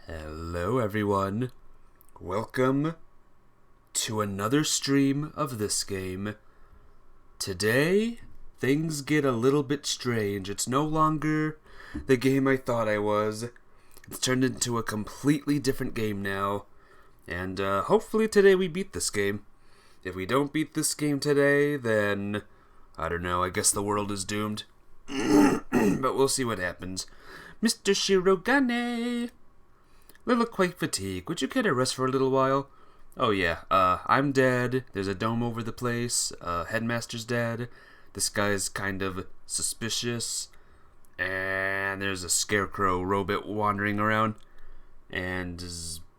Hello everyone, welcome to another stream of this game. Today, things get a little bit strange. It's no longer the game I thought I was. It's turned into a completely different game now. And hopefully today we beat this game. If we don't beat this game today, then I don't know, I guess the world is doomed. But we'll see what happens. Mr. Shirogane! Little quite fatigued. Would you care to rest for a little while? Oh yeah, I'm dead. There's a dome over the place. Headmaster's dead. This guy's kind of suspicious. And there's a scarecrow robot wandering around. And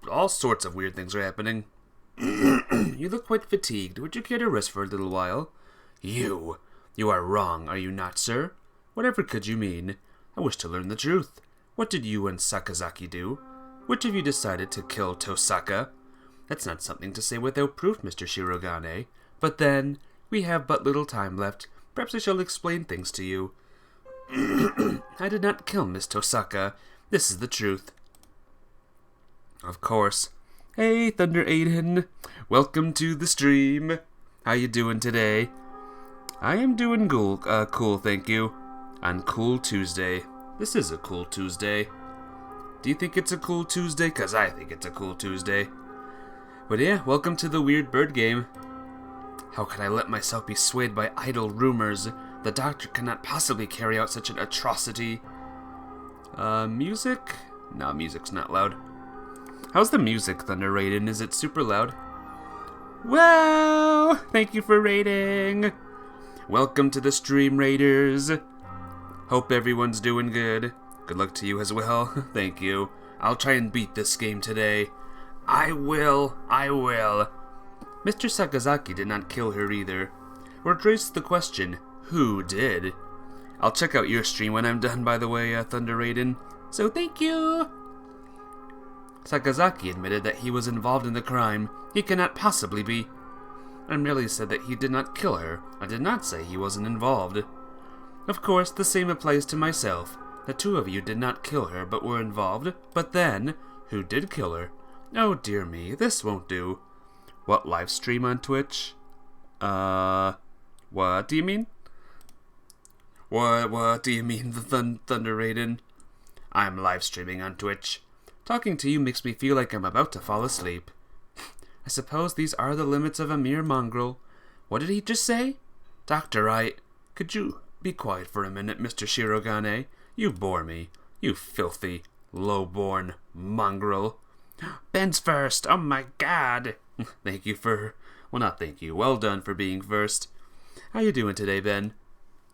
all sorts of weird things are happening. You look quite fatigued. Would you care to rest for a little while? You are wrong, are you not, sir? Whatever could you mean? I wish to learn the truth. What did you and Sakazaki do? Which of you decided to kill Tosaka? That's not something to say without proof, Mr. Shirogane. But then, we have but little time left. Perhaps I shall explain things to you. I did not kill Miss Tosaka. This is the truth. Of course. Hey, Thunder Aiden. Welcome to the stream. How you doing today? I am doing cool, thank you. On Cool Tuesday. This is a cool Tuesday. Do you think it's a cool Tuesday? 'Cause I think it's a cool Tuesday. But yeah, welcome to the weird bird game. How could I let myself be swayed by idle rumors? The doctor cannot possibly carry out such an atrocity. Music? No, music's not loud. How's the music, Thunder Raiden? Is it super loud? Wow! Thank you for raiding! Welcome to the stream, Raiders. Hope everyone's doing good. Good luck to you as well. Thank you. I'll try and beat this game today. I will. Mr. Sakazaki did not kill her either. We'll raise the question, who did? I'll check out your stream when I'm done, by the way, Thunder Raiden. So thank you. Sakazaki admitted that he was involved in the crime. He cannot possibly be. I merely said that he did not kill her. I did not say he wasn't involved. Of course, the same applies to myself. The two of you did not kill her, but were involved. But then, who did kill her? Oh dear me, this won't do. What, live stream on Twitch? What do you mean? What do you mean, the Thunder Raiden? I'm live streaming on Twitch. Talking to you makes me feel like I'm about to fall asleep. I suppose these are the limits of a mere mongrel. What did he just say? Doctor, Could you be quiet for a minute, Mr. Shirogane? You bore me. You filthy, low-born mongrel. Ben's first. Oh my god. Thank you for... Well, not thank you. Well done for being first. How you doing today, Ben?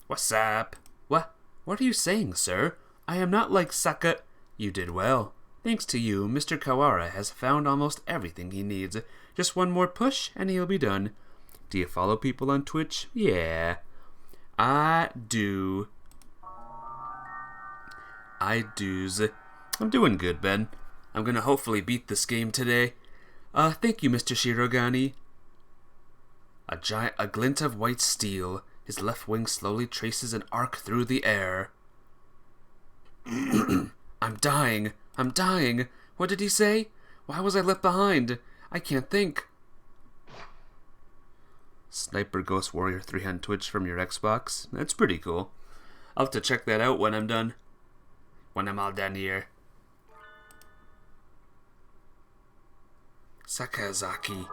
What's up? What are you saying, sir? I am not like Saka... You did well. Thanks to you, Mr. Kawara has found almost everything he needs. Just one more push, and he'll be done. Do you follow people on Twitch? Yeah. I do. I'm doing good, Ben. I'm gonna hopefully beat this game today. Thank you, Mr. Shirogane. A glint of white steel. His left wing slowly traces an arc through the air. I'm dying. What did he say? Why was I left behind? I can't think. Sniper Ghost Warrior 3 on Twitch from your Xbox. That's pretty cool. I'll have to check that out when I'm done. When I'm all done here. Sakazaki.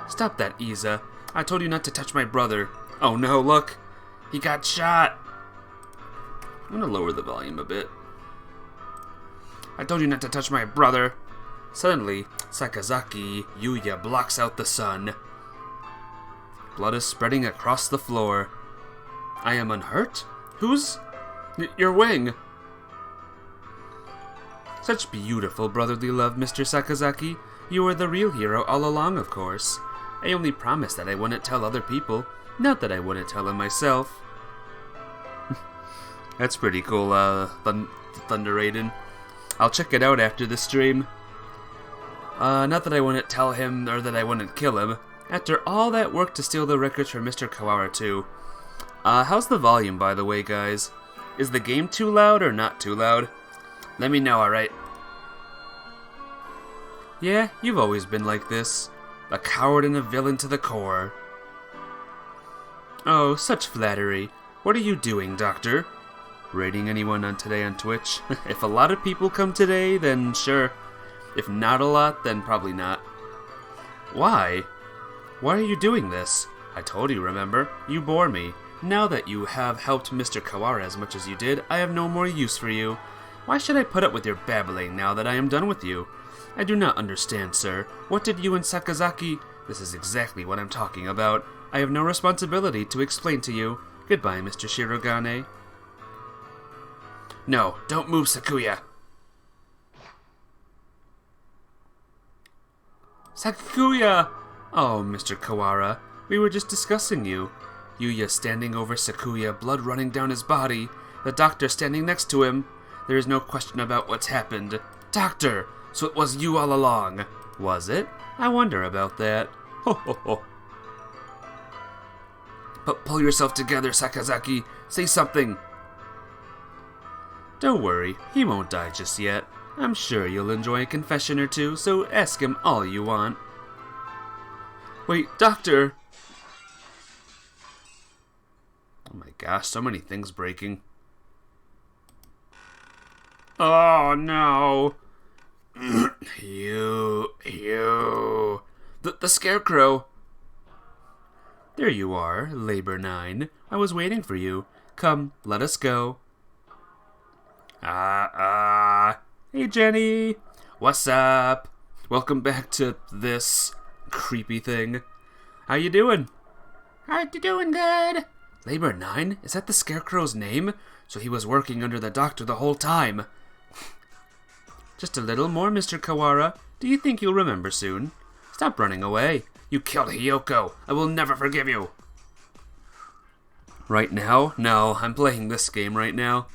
Stop that, Iza. I told you not to touch my brother. Oh no, look. He got shot. I'm gonna lower the volume a bit. I told you not to touch my brother. Suddenly, Sakazaki Yuya blocks out the sun. Blood is spreading across the floor. I am unhurt? Who's... Your wing. Such beautiful brotherly love, Mr. Sakazaki. You were the real hero all along, of course. I only promised that I wouldn't tell other people, not that I wouldn't tell him myself. That's pretty cool, Thunder Raiden. I'll check it out after the stream. Not that I wouldn't tell him, or that I wouldn't kill him. After all that work to steal the records from Mr. Kawara, too. How's the volume, by the way, guys? Is the game too loud or not too loud? Let me know, alright? Yeah, you've always been like this. A coward and a villain to the core. Oh, such flattery. What are you doing, Doctor? Rating anyone on today on Twitch? If a lot of people come today, then sure. If not a lot, then probably not. Why? Why are you doing this? I told you, remember? You bore me. Now that you have helped Mr. Kawara as much as you did, I have no more use for you. Why should I put up with your babbling now that I am done with you? I do not understand, sir. What did you and Sakazaki... This is exactly what I'm talking about. I have no responsibility to explain to you. Goodbye, Mr. Shirogane. No, don't move, Sakuya. Sakuya! Oh, Mr. Kawara, we were just discussing you. Yuya standing over Sakuya, blood running down his body. The doctor standing next to him. There is no question about what's happened. Doctor! So it was you all along. Was it? I wonder about that. Ho ho ho. But pull yourself together, Sakazaki. Say something. Don't worry, he won't die just yet. I'm sure you'll enjoy a confession or two, so ask him all you want. Wait, Doctor! Oh my gosh, so many things breaking. Oh no! You. The Scarecrow! There you are, Labor 9. I was waiting for you. Come, let us go. Hey Jenny! What's up? Welcome back to this creepy thing. How you doing? How you doing, good? Labor 9? Is that the Scarecrow's name? So he was working under the doctor the whole time. Just a little more, Mr. Kawara. Do you think you'll remember soon? Stop running away. You killed Hiyoko. I will never forgive you. Right now? No, I'm playing this game right now.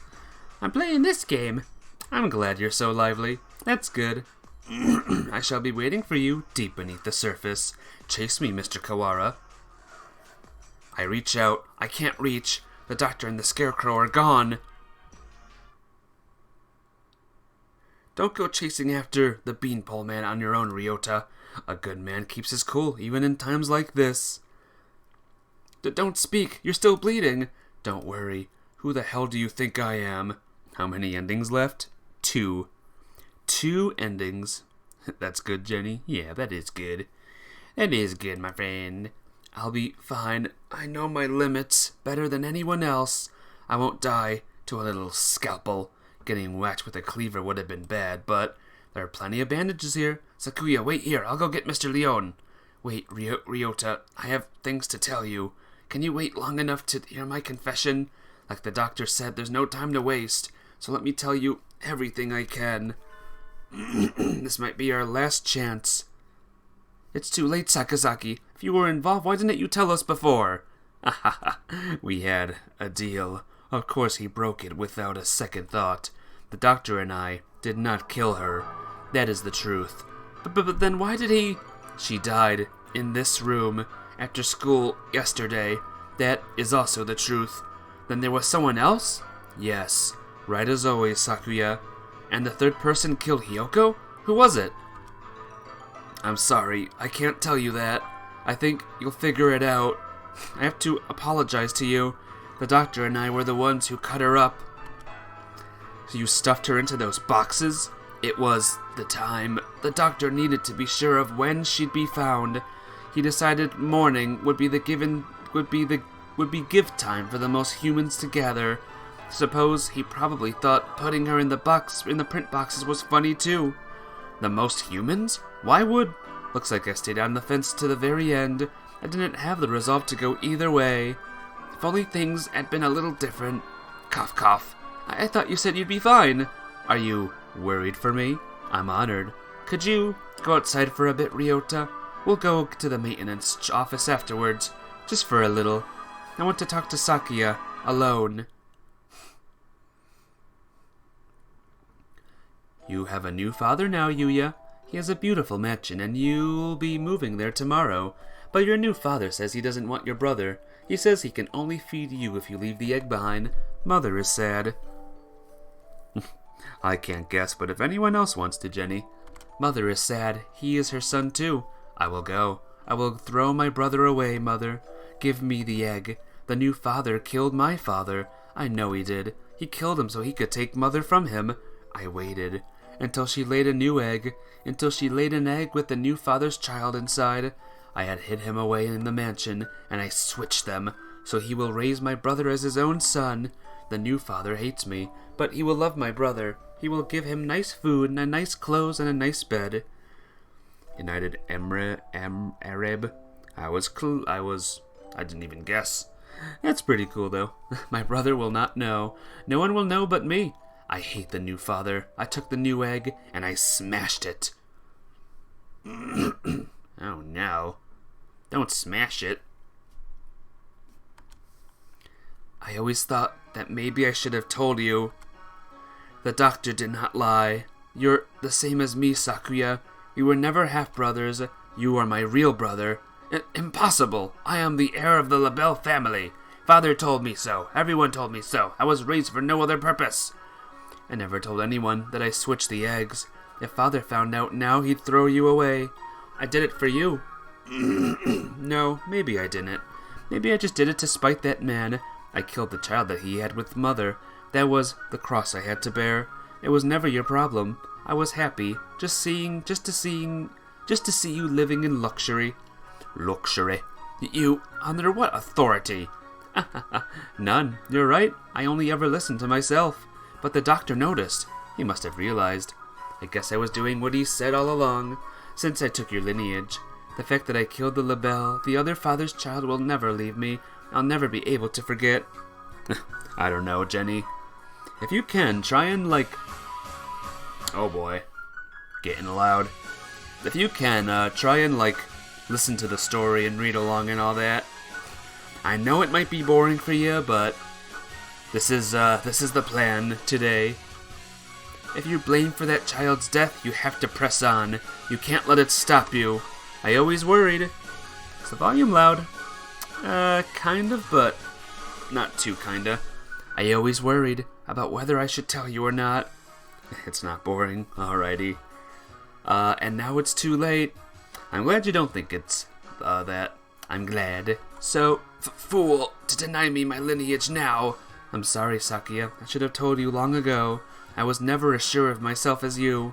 I'm playing this game? I'm glad you're so lively. That's good. I shall be waiting for you deep beneath the surface. Chase me, Mr. Kawara. I reach out. I can't reach. The doctor and the Scarecrow are gone. Don't go chasing after the Beanpole Man on your own, Ryota. A good man keeps his cool, even in times like this. Don't speak. You're still bleeding. Don't worry. Who the hell do you think I am? How many endings left? 2. 2 endings. That's good, Jenny. Yeah, that is good. That is good, my friend. I'll be fine. I know my limits better than anyone else. I won't die to a little scalpel. Getting whacked with a cleaver would have been bad, but there are plenty of bandages here. Sakuya, wait here. I'll go get Mr. Leon. Wait, Ryota, I have things to tell you. Can you wait long enough to hear my confession? Like the doctor said, there's no time to waste. So let me tell you everything I can. This might be our last chance. It's too late, Sakazaki. If you were involved, why didn't you tell us before? We had a deal. Of course he broke it without a second thought. The doctor and I did not kill her. That is the truth. But then why did he... She died in this room after school yesterday. That is also the truth. Then there was someone else? Yes. Right as always, Sakuya. And the third person killed Hiyoko? Who was it? I'm sorry, I can't tell you that. I think you'll figure it out. I have to apologize to you. The doctor and I were the ones who cut her up. So you stuffed her into those boxes? It was the time. The doctor needed to be sure of when she'd be found. He decided morning would be give time for the most humans to gather. Suppose he probably thought putting her in the print boxes was funny too. The most humans? Why would? Looks like I stayed on the fence to the very end. I didn't have the resolve to go either way. If only things had been a little different. Cough, cough. I thought you said you'd be fine. Are you worried for me? I'm honored. Could you go outside for a bit, Ryota? We'll go to the maintenance office afterwards, just for a little. I want to talk to Sakuya, alone. You have a new father now, Yuya. He has a beautiful mansion, and you'll be moving there tomorrow. But your new father says he doesn't want your brother. He says he can only feed you if you leave the egg behind. Mother is sad. I can't guess, but if anyone else wants to, Jenny. Mother is sad. He is her son too. I will go. I will throw my brother away, Mother. Give me the egg. The new father killed my father. I know he did. He killed him so he could take Mother from him. I waited until she laid a new egg, until she laid an egg with the new father's child inside. I had hid him away in the mansion, and I switched them, so he will raise my brother as his own son. The new father hates me, but he will love my brother. He will give him nice food and nice clothes and a nice bed. United Arab. I didn't even guess. That's pretty cool, though. My brother will not know. No one will know but me. I hate the new father. I took the new egg, and I smashed it. Oh, no. Don't smash it. I always thought that maybe I should have told you. The doctor did not lie. You're the same as me, Sakuya. We were never half-brothers. You are my real brother. Impossible! I am the heir of the LaBelle family. Father told me so. Everyone told me so. I was raised for no other purpose. I never told anyone that I switched the eggs. If Father found out now, he'd throw you away. I did it for you. No, maybe I didn't. Maybe I just did it to spite that man. I killed the child that he had with Mother. That was the cross I had to bear. It was never your problem. I was happy, just to see you living in luxury. Luxury? You, under what authority? None. You're right. I only ever listened to myself. But the doctor noticed. He must have realized. I guess I was doing what he said all along. Since I took your lineage, the fact that I killed the LaBelle, the other father's child, will never leave me. I'll never be able to forget. I don't know, Jenny. If you can, try and Oh boy. Getting loud. If you can, try and listen to the story and read along and all that. I know it might be boring for you, but this is the plan today. If you're blamed for that child's death, you have to press on. You can't let it stop you. I always worried. Is the volume loud? Kind of, but not too kinda. I always worried about whether I should tell you or not. It's not boring, alrighty. And now it's too late. I'm glad you don't think it's, that. I'm glad. So, fool, to deny me my lineage now. I'm sorry, Sakuya. I should have told you long ago. I was never as sure of myself as you.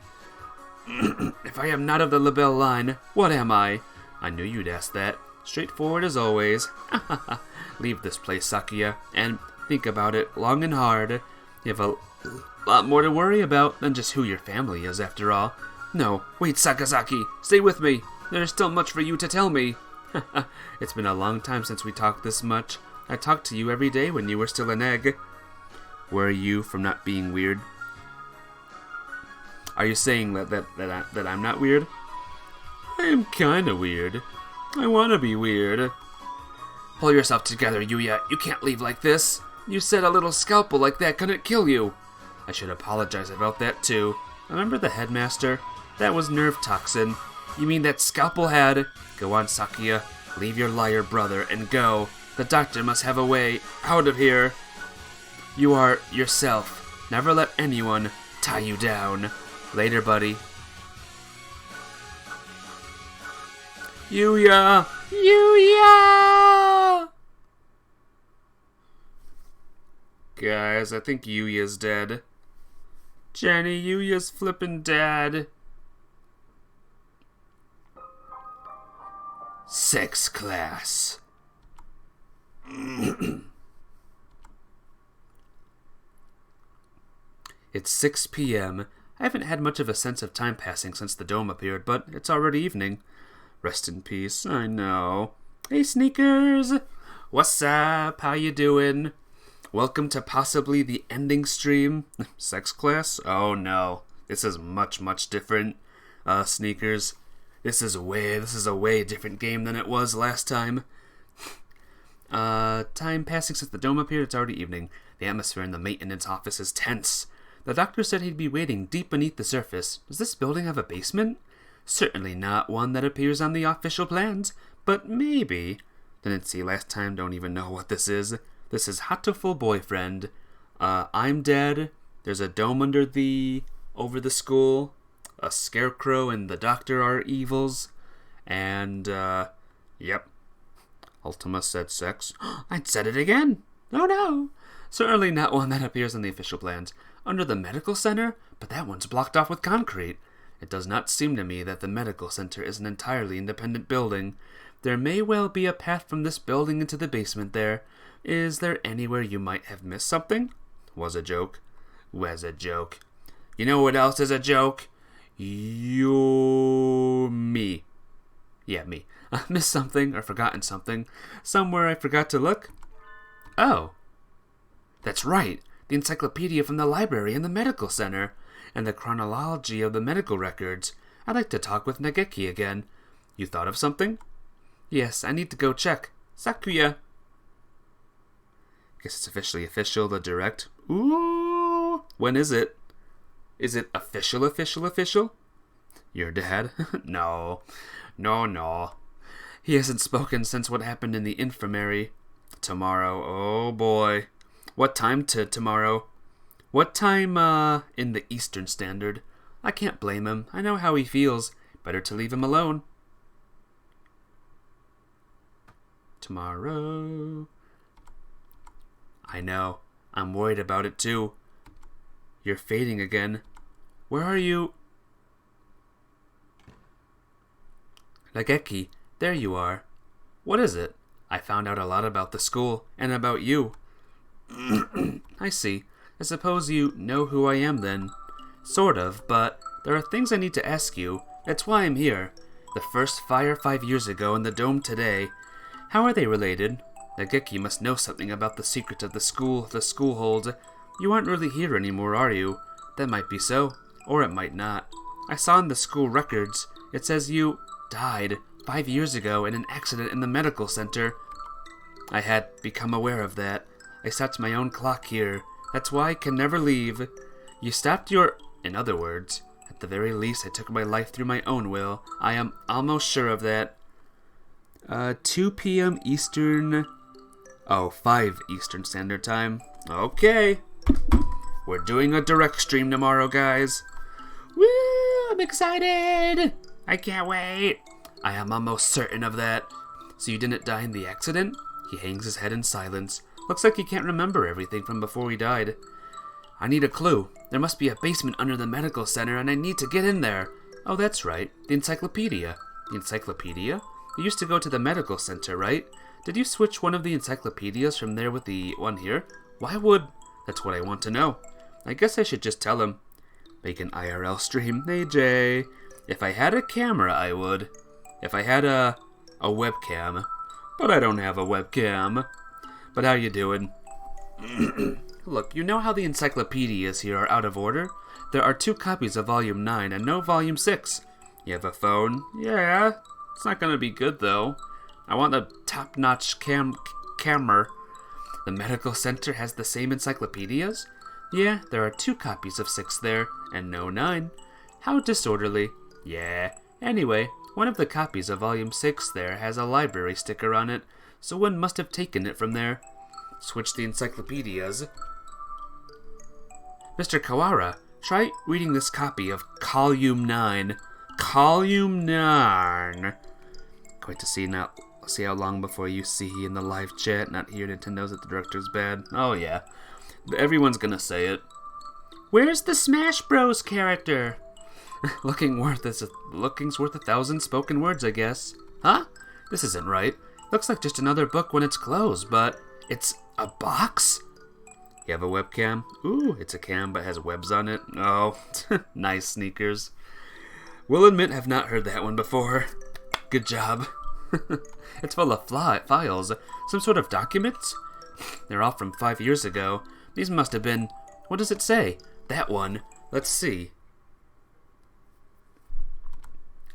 If I am not of the LaBelle line, what am I? I knew you'd ask that. Straightforward as always. Leave this place, Sakuya, and think about it long and hard. You have a lot more to worry about than just who your family is, after all. No, wait, Sakazaki, stay with me. There's still much for you to tell me. It's been a long time since we talked this much. I talked to you every day when you were still an egg. Were you from not being weird? Are you saying that I'm not weird? I am kinda weird. I wanna be weird. Pull yourself together, Yuya. You can't leave like this. You said a little scalpel like that couldn't kill you. I should apologize about that too. Remember the headmaster? That was nerve toxin. You mean that scalpel had... Go on, Sakuya. Leave your liar brother and go. The doctor must have a way out of here. You are yourself. Never let anyone tie you down. Later, buddy. Yuya! Yuya! Guys, I think Yuya's dead. Jenny, Yuya's flippin' dead. Sex class. It's 6 p.m. I haven't had much of a sense of time passing since the dome appeared, but it's already evening. Rest in peace, I know. Hey, Sneakers! What's up? How you doing? Welcome to possibly the ending stream. Sex class? Oh no. This is much, much different. Sneakers. This is a way different game than it was last time. Time passing since the dome appeared, it's already evening. The atmosphere in the maintenance office is tense. The doctor said he'd be waiting deep beneath the surface. Does this building have a basement? Certainly not one that appears on the official plans, but maybe. Didn't see last time, don't even know what this is. This is Hatoful boyfriend. I'm dead. There's a dome over the school. a scarecrow and the doctor are evils. And, yep. Ultima said sex. I'd said it again. Oh no. Certainly not one that appears in the official plans. Under the medical center? But that one's blocked off with concrete. It does not seem to me that the medical center is an entirely independent building. There may well be a path from this building into the basement there. Is there anywhere you might have missed something? Was a joke. Was a joke. You know what else is a joke? Me. Yeah, me. I missed something or forgotten something. Somewhere I forgot to look. Oh. That's right. The encyclopedia from the library in the medical center. And the chronology of the medical records. I'd like to talk with Nageki again. You thought of something? Yes, I need to go check. Sakuya. Guess it's officially official, the direct. Ooh. When is it? Is it official? Your dad? No. No. He hasn't spoken since what happened in the infirmary. Tomorrow. Oh boy. What time to tomorrow? What time, in the Eastern Standard? I can't blame him. I know how he feels. Better to leave him alone. Tomorrow. I know. I'm worried about it too. You're fading again. Where are you? Nageki, there you are. What is it? I found out a lot about the school, and about you. I see. I suppose you know who I am then. Sort of, but there are things I need to ask you. That's why I'm here. The first fire 5 years ago and the dome today. How are they related? Nageki must know something about the secret of the school holds. You aren't really here anymore, are you? That might be so, or it might not. I saw in the school records, it says you died 5 years ago in an accident in the medical center. I had become aware of that. I set my own clock here. That's why I can never leave. You stopped your... In other words, at the very least, I took my life through my own will. I am almost sure of that. 2 p.m. Eastern... Oh, 5 Eastern Standard Time. Okay. We're doing a direct stream tomorrow, guys. Woo! I'm excited! I can't wait! I am almost certain of that. So you didn't die in the accident? He hangs his head in silence. Looks like he can't remember everything from before he died. I need a clue. There must be a basement under the medical center, and I need to get in there. Oh, that's right. The encyclopedia. The encyclopedia? You used to go to the medical center, right? Did you switch one of the encyclopedias from there with the one here? Why would... That's what I want to know. I guess I should just tell him. Make an IRL stream. Hey, Jay. If I had a camera, I would. If I had a webcam. But I don't have a webcam. But how you doing? Look, you know how the encyclopedias here are out of order? There are 2 copies of Volume 9 and no Volume 6. You have a phone? Yeah. It's not gonna be good, though. I want a top-notch camera. The medical center has the same encyclopedias? Yeah, there are 2 copies of 6 there, and no 9. How disorderly. Yeah. Anyway, one of the copies of Volume 6 there has a library sticker on it, so one must have taken it from there. Switch the encyclopedias. Mr. Kawara, try reading this copy of Volume 9. Volume 9. Going to see how long before you see in the live chat, not hear Nintendo's that the director's bad. Oh yeah. Everyone's gonna say it. Where's the Smash Bros character? Looking's worth 1,000 spoken words, I guess. Huh? This isn't right. Looks like just another book when it's closed, but it's a box? You have a webcam? Ooh, it's a cam but has webs on it. Oh, nice sneakers. Will admit have not heard that one before. Good job. It's full of files. Some sort of documents? They're all from 5 years ago. These must have been... What does it say? That one. Let's see.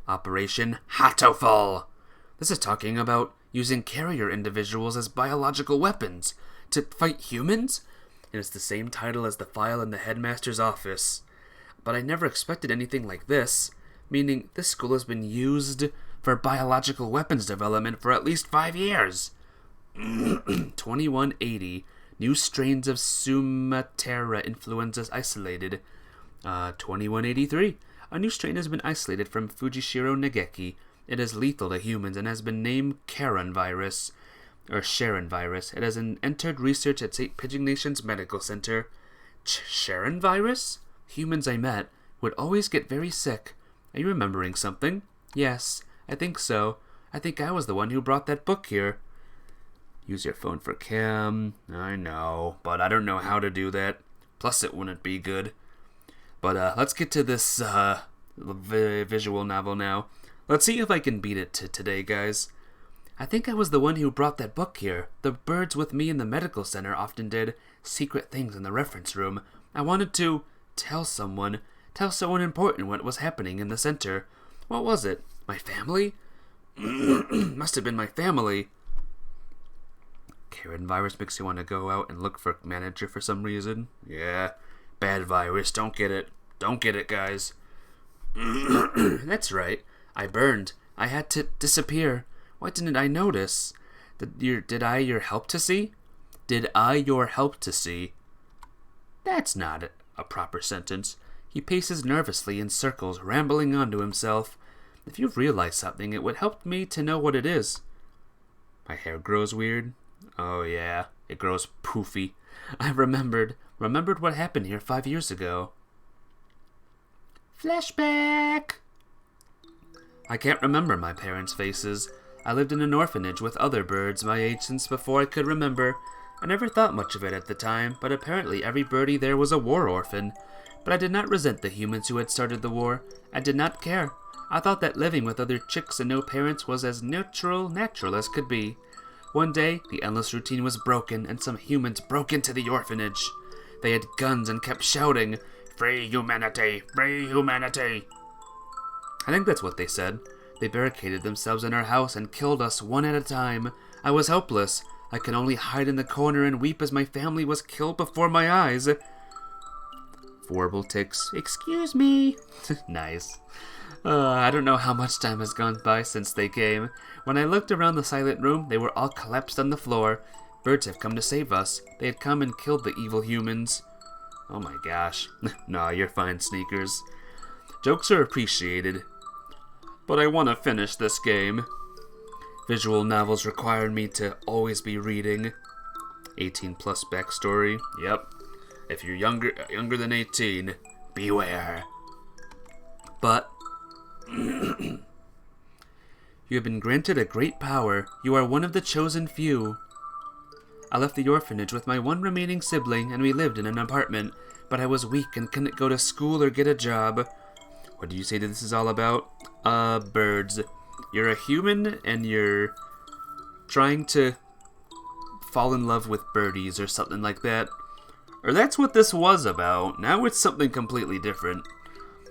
Operation Hatoful. This is talking about using carrier individuals as biological weapons to fight humans? And it's the same title as the file in the headmaster's office. But I never expected anything like this, meaning this school has been used for biological weapons development for at least 5 years. 2180. New strains of Sumatera influenza isolated. 2183. A new strain has been isolated from Fujishiro Negeki. It is lethal to humans and has been named Charon virus, or Sharon virus. It has entered research at St. Pigeon Nation's Medical Center. Sharon virus? Humans I met would always get very sick. Are you remembering something? Yes, I think so. I think I was the one who brought that book here. Use your phone for cam. I know, but I don't know how to do that. Plus, it wouldn't be good. But let's get to this visual novel now. Let's see if I can beat it today, guys. I think I was the one who brought that book here. The birds with me in the medical center often did secret things in the reference room. I wanted to tell someone important what was happening in the center. What was it? My family? Must have been my family. Charon virus makes you want to go out and look for a manager for some reason. Yeah, bad virus. Don't get it. Don't get it, guys. That's right. I burned. I had to disappear. Why didn't I notice? Did I your help to see? Did I your help to see? That's not a proper sentence. He paces nervously in circles, rambling on to himself. If you've realized something, it would help me to know what it is. My hair grows weird. Oh yeah, it grows poofy. I remembered what happened here 5 years ago. Flashback! I can't remember my parents' faces. I lived in an orphanage with other birds my age since before I could remember. I never thought much of it at the time, but apparently every birdie there was a war orphan. But I did not resent the humans who had started the war. I did not care. I thought that living with other chicks and no parents was as natural as could be. One day, the endless routine was broken, and some humans broke into the orphanage. They had guns and kept shouting, "Free humanity! Free humanity!" I think that's what they said. They barricaded themselves in our house and killed us one at a time. I was helpless. I could only hide in the corner and weep as my family was killed before my eyes. Horrible ticks. Excuse me. Nice. I don't know how much time has gone by since they came. When I looked around the silent room, they were all collapsed on the floor. Birds have come to save us. They had come and killed the evil humans. Oh my gosh. Nah, you're fine, Sneakers. Jokes are appreciated. But I want to finish this game. Visual novels require me to always be reading. 18 plus backstory. Yep. If you're younger than 18, beware. But you have been granted a great power. You are one of the chosen few. I left the orphanage with my one remaining sibling, and we lived in an apartment. But I was weak and couldn't go to school or get a job. What do you say that this is all about? Birds. You're a human, and you're trying to fall in love with birdies or something like that. Or that's what this was about. Now it's something completely different.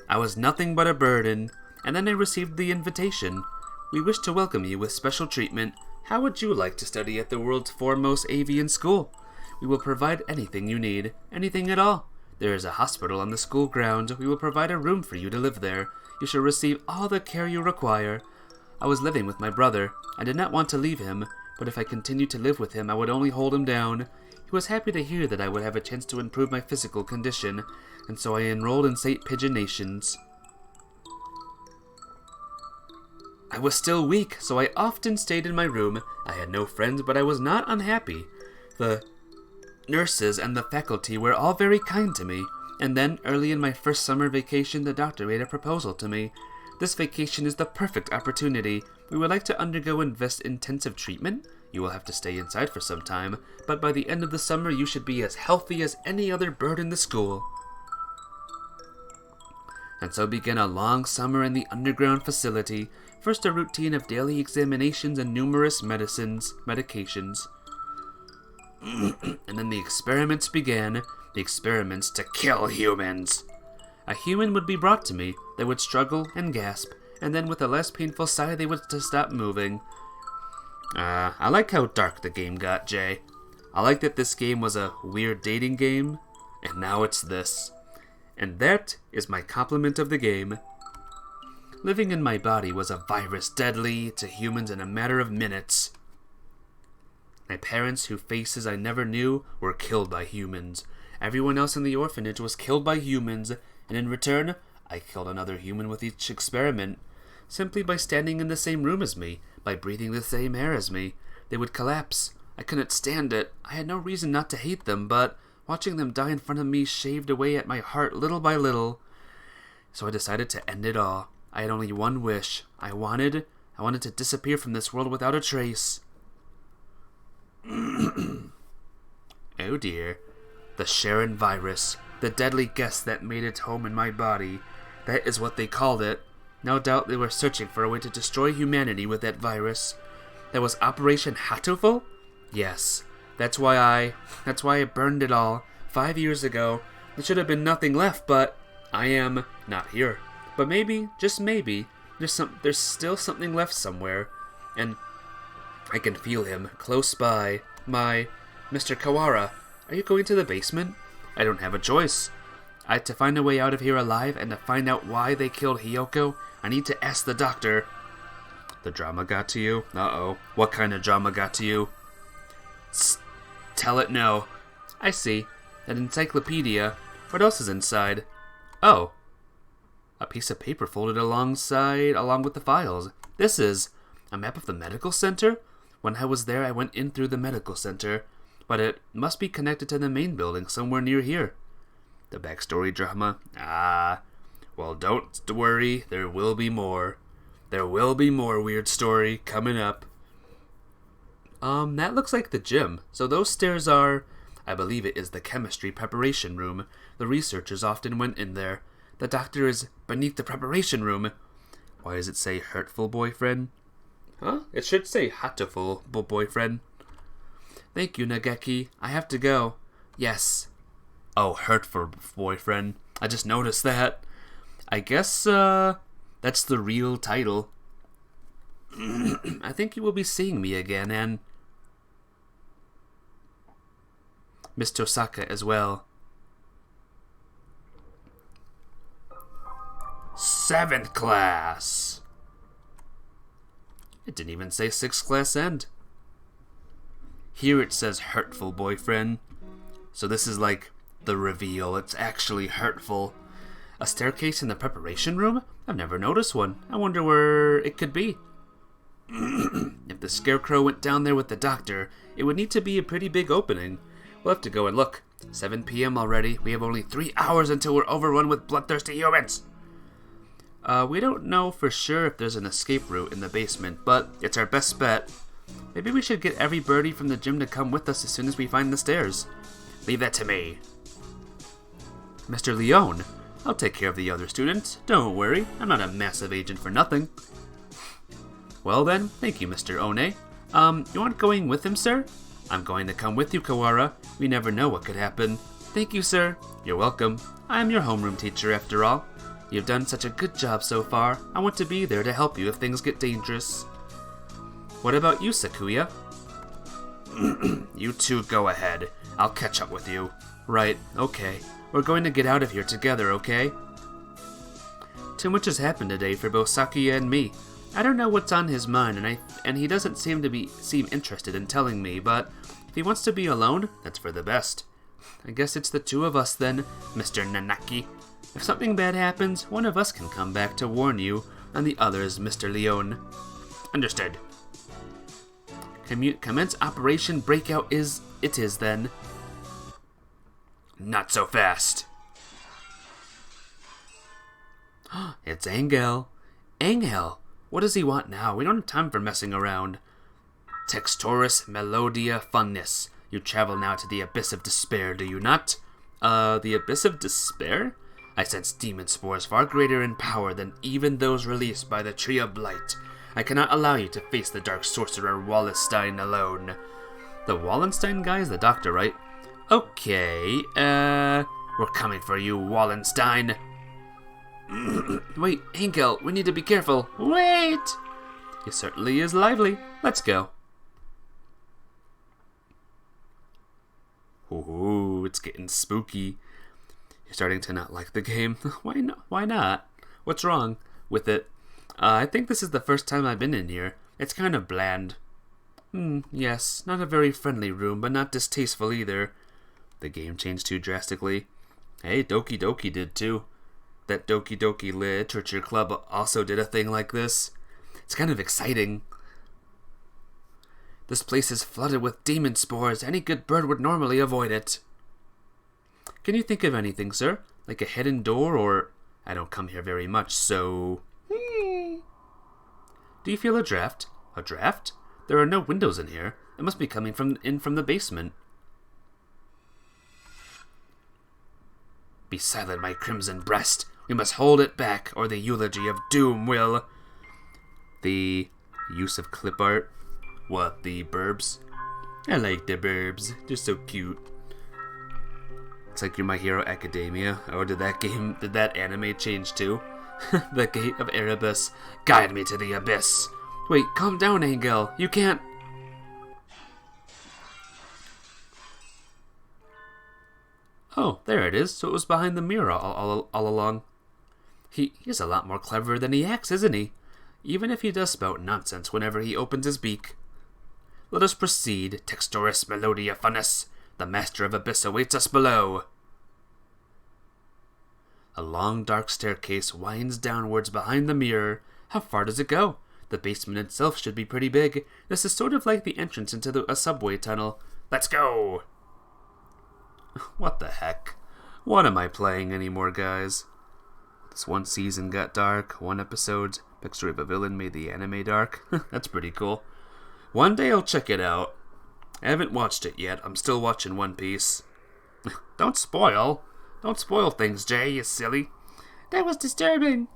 I was nothing but a burden, and then I received the invitation. We wish to welcome you with special treatment. How would you like to study at the world's foremost avian school? We will provide anything you need, anything at all. There is a hospital on the school grounds. We will provide a room for you to live there. You shall receive all the care you require. I was living with my brother. I did not want to leave him, but if I continued to live with him, I would only hold him down. He was happy to hear that I would have a chance to improve my physical condition, and so I enrolled in St. Pigeon Nations. I was still weak, so I often stayed in my room. I had no friends, but I was not unhappy. The nurses and the faculty were all very kind to me, and then, early in my first summer vacation, the doctor made a proposal to me. This vacation is the perfect opportunity. We would like to undergo intensive treatment. You will have to stay inside for some time, but by the end of the summer you should be as healthy as any other bird in the school. And so began a long summer in the underground facility. First a routine of daily examinations and numerous medications. And then the experiments began. The experiments to kill humans. A human would be brought to me. They would struggle and gasp, and then with a less painful sigh they would stop moving. I like how dark the game got, Jay. I like that this game was a weird dating game, and now it's this. And that is my compliment of the game. Living in my body was a virus deadly to humans in a matter of minutes. My parents, whose faces I never knew, were killed by humans. Everyone else in the orphanage was killed by humans, and in return, I killed another human with each experiment. Simply by standing in the same room as me, by breathing the same air as me, they would collapse. I couldn't stand it. I had no reason not to hate them, but watching them die in front of me shaved away at my heart little by little. So I decided to end it all. I had only one wish. I wanted to disappear from this world without a trace. Oh dear. The Sharon virus. The deadly guest that made its home in my body. That is what they called it. No doubt they were searching for a way to destroy humanity with that virus. That was Operation Hatoful? Yes. That's why I burned it all. 5 years ago. There should have been nothing left, but I am not here. But maybe, just maybe, there's still something left somewhere. And I can feel him close by. My Mr. Kawara, are you going to the basement? I don't have a choice. To find a way out of here alive and to find out why they killed Hiyoko, I need to ask the doctor. The drama got to you? Uh-oh. What kind of drama got to you? Tell it no. I see. An encyclopedia. What else is inside? Oh. A piece of paper folded along with the files. This is a map of the medical center? When I was there, I went in through the medical center, but it must be connected to the main building somewhere near here. The backstory drama? Well, don't worry, there will be more. There will be more weird story coming up. That looks like the gym. So those stairs are, I believe it is the chemistry preparation room. The researchers often went in there. The doctor is beneath the preparation room. Why does it say hurtful boyfriend? Huh? It should say Hatoful boyfriend. Thank you, Nageki. I have to go. Yes. Oh, hurtful boyfriend. I just noticed that. I guess, that's the real title. I think you will be seeing me again, and Miss Tosaka as well. 7th class. It didn't even say 6th class end. Here it says hurtful boyfriend. So this is like the reveal. It's actually hurtful. A staircase in the preparation room? I've never noticed one. I wonder where it could be. If the scarecrow went down there with the doctor, it would need to be a pretty big opening. We'll have to go and look. 7 p.m. already. We have only 3 hours until we're overrun with bloodthirsty humans. We don't know for sure if there's an escape route in the basement, but it's our best bet. Maybe we should get every birdie from the gym to come with us as soon as we find the stairs. Leave that to me. Mr. Leone, I'll take care of the other students. Don't worry, I'm not a massive agent for nothing. Well then, thank you, Mr. One. You aren't going with him, sir? I'm going to come with you, Kawara. We never know what could happen. Thank you, sir. You're welcome. I am your homeroom teacher, after all. You've done such a good job so far. I want to be there to help you if things get dangerous. What about you, Sakuya? You two go ahead. I'll catch up with you. Right, okay. We're going to get out of here together, okay? Too much has happened today for both Sakuya and me. I don't know what's on his mind, and he doesn't seem interested in telling me, but if he wants to be alone, that's for the best. I guess it's the two of us then, Mr. Nanaki. If something bad happens, one of us can come back to warn you, and the other is Mr. Leone. Understood. Commence Operation Breakout is then. Not so fast. It's Angel. Angel! What does he want now? We don't have time for messing around. Textoris Melodia Funness. You travel now to the Abyss of Despair, do you not? The Abyss of Despair? I sense demon spores far greater in power than even those released by the Tree of Blight. I cannot allow you to face the Dark Sorcerer Wallenstein alone. The Wallenstein guy is the doctor, right? Okay, we're coming for you, Wallenstein. Wait, Angel, we need to be careful. Wait! He certainly is lively. Let's go. Ooh, it's getting spooky. You're starting to not like the game. Why not? What's wrong with it? I think this is the first time I've been in here. It's kind of bland. Yes, not a very friendly room, but not distasteful either. The game changed too drastically. Hey, Doki Doki did too. that Doki Doki Literature Club also did a thing like this. It's kind of exciting. This place is flooded with demon spores. Any good bird would normally avoid it. Can you think of anything, sir? Like a hidden door, or... I don't come here very much, so... Do you feel a draft? A draft? There are no windows in here. It must be coming from the basement. Be silent, my crimson breast. We must hold it back, or the eulogy of doom will... The use of clip art? What, the Birbs? I like the Birbs. They're so cute. It's like you're My Hero Academia. Or did that anime change too? The gate of Erebus. Guide me to the abyss. Wait, calm down, Angel. You can't... Oh, there it is. So it was behind the mirror all along. He's a lot more clever than he acts, isn't he? Even if he does spout nonsense whenever he opens his beak. Let us proceed, Textoris Melodia Funnus. The Master of Abyss awaits us below. A long dark staircase winds downwards behind the mirror. How far does it go? The basement itself should be pretty big. This is sort of like the entrance into a subway tunnel. Let's go! What the heck? What am I playing anymore, guys? This one season got dark. One episode, Picture of a Villain made the anime dark. That's pretty cool. One day I'll check it out. I haven't watched it yet. I'm still watching One Piece. Don't spoil things, Jay, you silly. That was disturbing.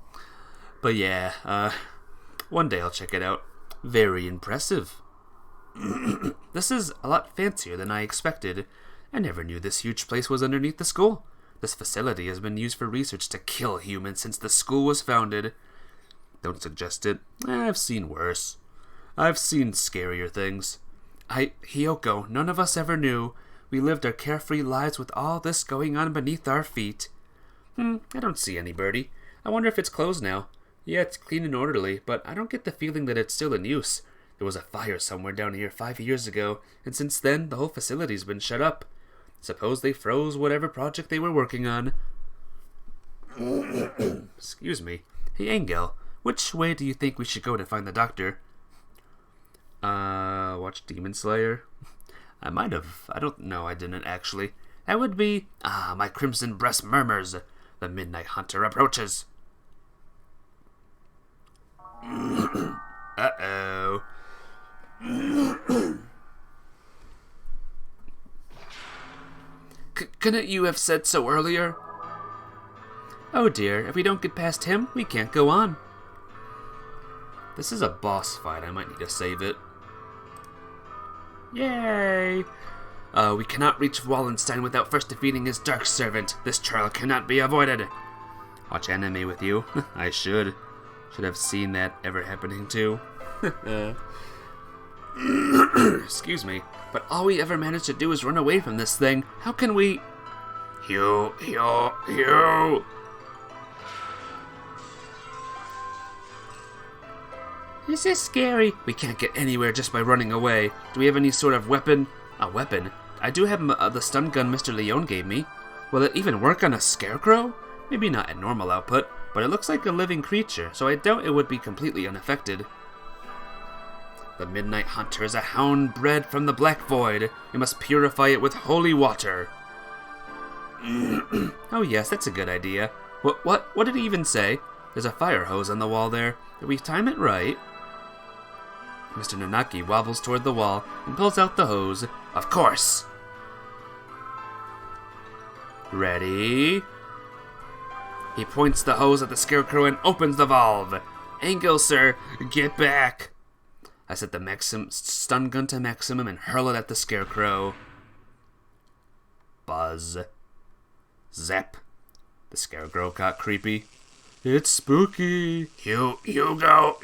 But yeah, one day I'll check it out. Very impressive. This is a lot fancier than I expected. I never knew this huge place was underneath the school. This facility has been used for research to kill humans since the school was founded. Don't suggest it. I've seen worse. I've seen scarier things. Hiyoko, none of us ever knew. We lived our carefree lives with all this going on beneath our feet. I don't see any, Birdie. I wonder if it's closed now. Yeah, it's clean and orderly, but I don't get the feeling that it's still in use. There was a fire somewhere down here 5 years ago, and since then, the whole facility's been shut up. Suppose they froze whatever project they were working on. Excuse me. Hey, Angel, which way do you think we should go to find the doctor? Watch Demon Slayer? I might have. I don't know, I didn't actually. That would be... my crimson breast murmurs. The Midnight Hunter approaches. Uh-oh. Couldn't you have said so earlier? Oh dear, if we don't get past him, we can't go on. This is a boss fight, I might need to save it. Yay! We cannot reach Wallenstein without first defeating his dark servant. This trial cannot be avoided. Watch anime with you? I should. Should have seen that ever happening too. Excuse me, but all we ever managed to do is run away from this thing. How can we... Hugh! This is scary. We can't get anywhere just by running away. Do we have any sort of weapon? A weapon? I do have the stun gun Mr. Leone gave me. Will it even work on a scarecrow? Maybe not at normal output, but it looks like a living creature, so I doubt it would be completely unaffected. The Midnight Hunter is a hound bred from the Black Void. We must purify it with holy water. Oh yes, that's a good idea. What did he even say? There's a fire hose on the wall there. Did we time it right? Mr. Nanaki wobbles toward the wall and pulls out the hose. Of course! Ready? He points the hose at the scarecrow and opens the valve. Angel, sir, get back! I set the stun gun to maximum and hurl it at the scarecrow. Buzz. Zap. The scarecrow got creepy. It's spooky. Hugo.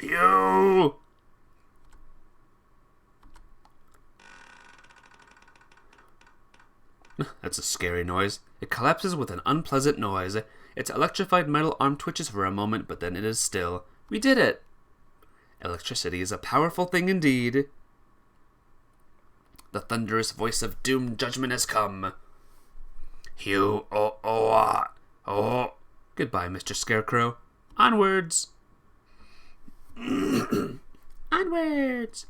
That's a scary noise. It collapses with an unpleasant noise. Its electrified metal arm twitches for a moment, but then it is still. We did it! Electricity is a powerful thing indeed. The thunderous voice of doomed judgment has come. Goodbye, Mr. Scarecrow. Onwards! Onwards!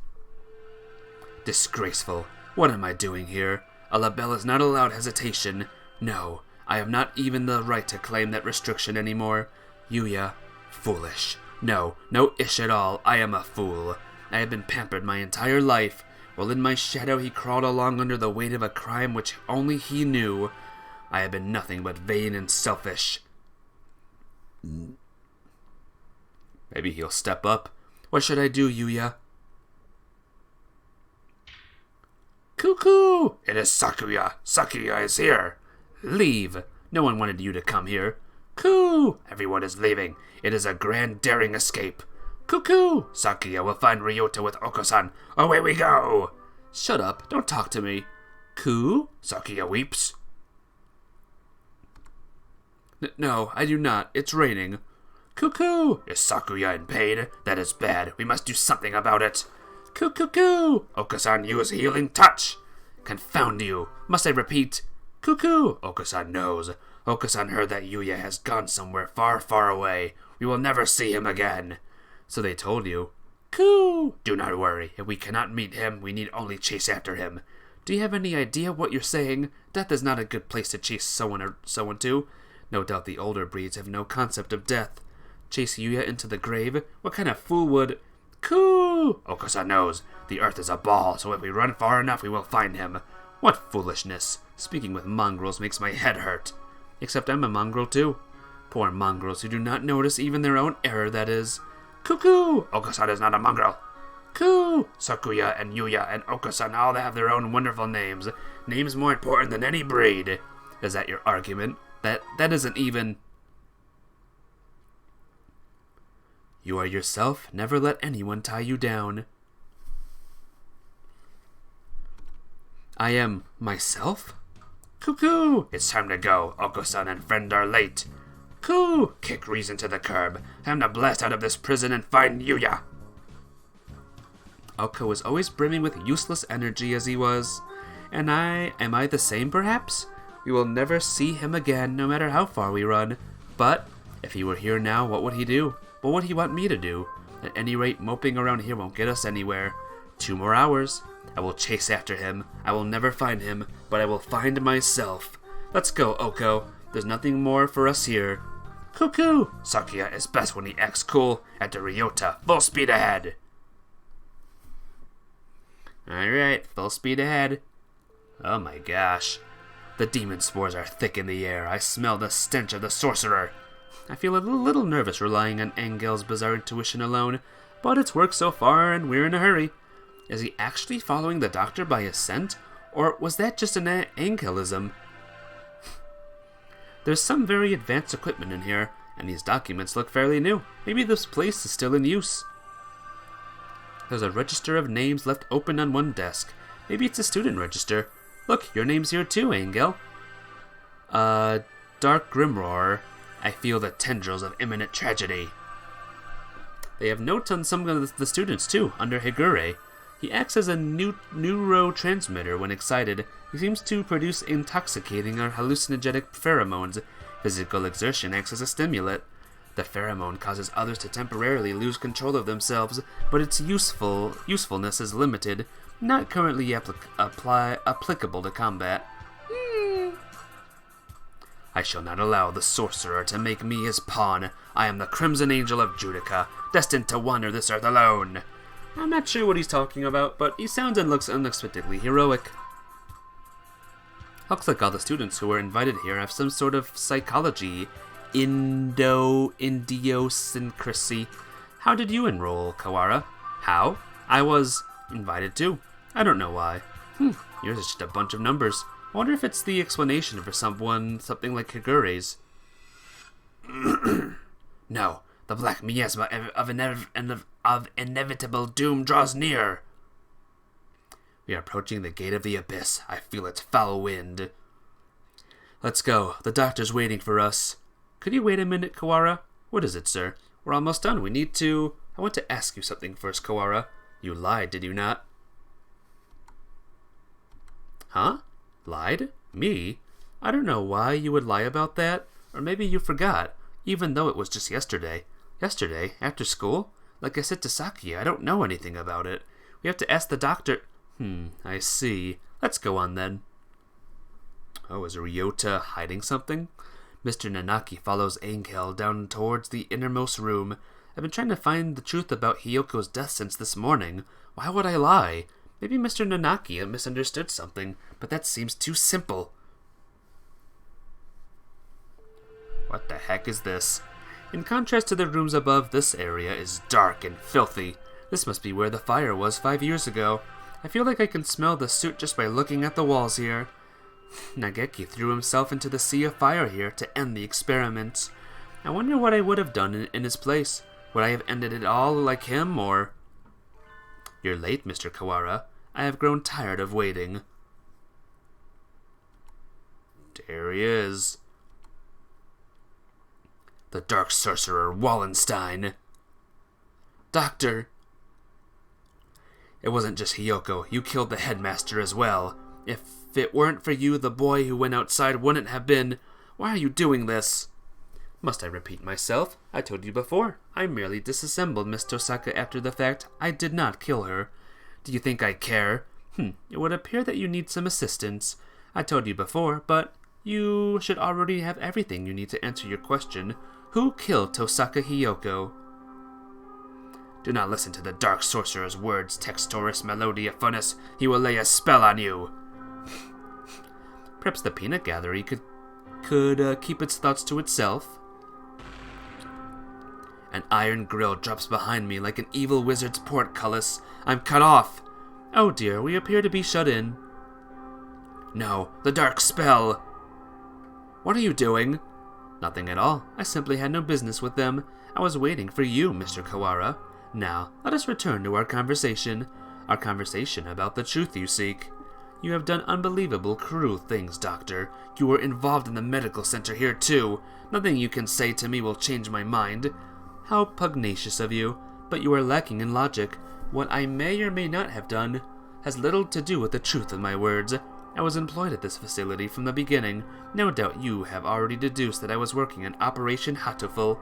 Disgraceful. What am I doing here? A label is not allowed hesitation. No, I have not even the right to claim that restriction anymore. Yuya, foolish. No ish at all. I am a fool. I have been pampered my entire life, while in my shadow he crawled along under the weight of a crime which only he knew. I have been nothing but vain and selfish. Maybe he'll step up. What should I do, Yuya? Cuckoo! It is Sakuya. Sakuya is here. Leave. No one wanted you to come here. Coo! Everyone is leaving. It is a grand daring escape. Cuckoo! Sakuya will find Ryota with Oko-san. Away we go! Shut up. Don't talk to me. Coo? Sakuya weeps. No, I do not. It's raining. Cuckoo! Is Sakuya in pain? That is bad. We must do something about it. Cuckoo! Oko-san, use healing touch. Confound you. Must I repeat? Cuckoo! Oko-san knows. Oko-san heard that Yuya has gone somewhere far, far away. We will never see him again. So they told you. Coo! Do not worry. If we cannot meet him, we need only chase after him. Do you have any idea what you're saying? Death is not a good place to chase someone to. No doubt the older breeds have no concept of death. Chase Yuya into the grave? What kind of fool would... Coo! Oko-san knows. The earth is a ball, so if we run far enough, we will find him. What foolishness. Speaking with mongrels makes my head hurt. Except I'm a mongrel too. Poor mongrels who do not notice even their own error, that is. Cuckoo! Oko-san is not a mongrel. Coo! Sakuya and Yuya and Oko-san all have their own wonderful names. Names more important than any breed. Is that your argument? That isn't even... You are yourself. Never let anyone tie you down. I am myself? Cuckoo! It's time to go. Oko-san and friend are late. Coo! Kick reason to the curb. Time to blast out of this prison and find Yuya. Oko was always brimming with useless energy as he was. And am I the same perhaps? We will never see him again, no matter how far we run. But, if he were here now, what would he do? What would he want me to do? At any rate, moping around here won't get us anywhere. 2 more hours. I will chase after him. I will never find him, but I will find myself. Let's go, Oko. There's nothing more for us here. Cuckoo! Sakuya is best when he acts cool. After Ryota, full speed ahead. Alright, full speed ahead. Oh my gosh. The demon spores are thick in the air. I smell the stench of the sorcerer. I feel a little nervous relying on Angel's bizarre intuition alone, but it's worked so far and we're in a hurry. Is he actually following the doctor by his scent, or was that just an Angelism? There's some very advanced equipment in here, and these documents look fairly new. Maybe this place is still in use. There's a register of names left open on one desk. Maybe it's a student register. Look, your name's here too, Angel. Dark Grimroar. I feel the tendrils of imminent tragedy. They have notes on some of the students too, under Higure. He acts as a neurotransmitter when excited. He seems to produce intoxicating or hallucinogenic pheromones. Physical exertion acts as a stimulant. The pheromone causes others to temporarily lose control of themselves, but its usefulness is limited, not currently applicable to combat. I shall not allow the sorcerer to make me his pawn. I am the Crimson Angel of Judica, destined to wander this earth alone. I'm not sure what he's talking about, but he sounds and looks unexpectedly heroic. Looks like all the students who were invited here have some sort of psychology, idiosyncrasy. How did you enroll, Kawara? How? I was invited too. I don't know why. Yours is just a bunch of numbers. I wonder if it's the explanation for something like Higure's. No, the black miasma of inevitable doom draws near. We are approaching the gate of the abyss. I feel its foul wind. Let's go. The doctor's waiting for us. Could you wait a minute, Kawara? What is it, sir? We're almost done. I want to ask you something first, Kawara. You lied, did you not? Huh? Lied? Me? I don't know why you would lie about that. Or maybe you forgot. even though it was just yesterday. Yesterday, after school? Like I said to Saki, I don't know anything about it. We have to ask the doctor. I see. Let's go on then. Oh, is Ryota hiding something? Mr. Nanaki follows Angel down towards the innermost room. I've been trying to find the truth about Hiyoko's death since this morning. Why would I lie? Maybe Mr. Nanaki misunderstood something, but that seems too simple. What the heck is this? In contrast to the rooms above, this area is dark and filthy. This must be where the fire was 5 years ago. I feel like I can smell the soot just by looking at the walls here. Nageki threw himself into the sea of fire here to end the experiment. I wonder what I would have done in his place. Would I have ended it all like him, or... You're late, Mr. Kawara. I have grown tired of waiting. There he is. The Dark Sorcerer Wallenstein. Doctor! It wasn't just Hiyoko. You killed the headmaster as well. If it weren't for you, the boy who went outside wouldn't have been... Why are you doing this? Must I repeat myself? I told you before. I merely disassembled Miss Tosaka after the fact. I did not kill her. Do you think I care? It would appear that you need some assistance. I told you before, but you should already have everything you need to answer your question. Who killed Tosaka Hiyoko? Do not listen to the Dark Sorcerer's words, Textoris Melodia Funis. He will lay a spell on you. Perhaps the peanut gallery could keep its thoughts to itself. An iron grill drops behind me like an evil wizard's portcullis. I'm cut off. Oh dear, we appear to be shut in. No, the dark spell. What are you doing? Nothing at all. I simply had no business with them. I was waiting for you, Mr. Kawara. Now, let us return to our conversation. Our conversation about the truth you seek. You have done unbelievable, cruel things, Doctor. You were involved in the medical center here, too. Nothing you can say to me will change my mind. How pugnacious of you. But you are lacking in logic. What I may or may not have done has little to do with the truth of my words. I was employed at this facility from the beginning. No doubt you have already deduced that I was working on Operation Hatoful.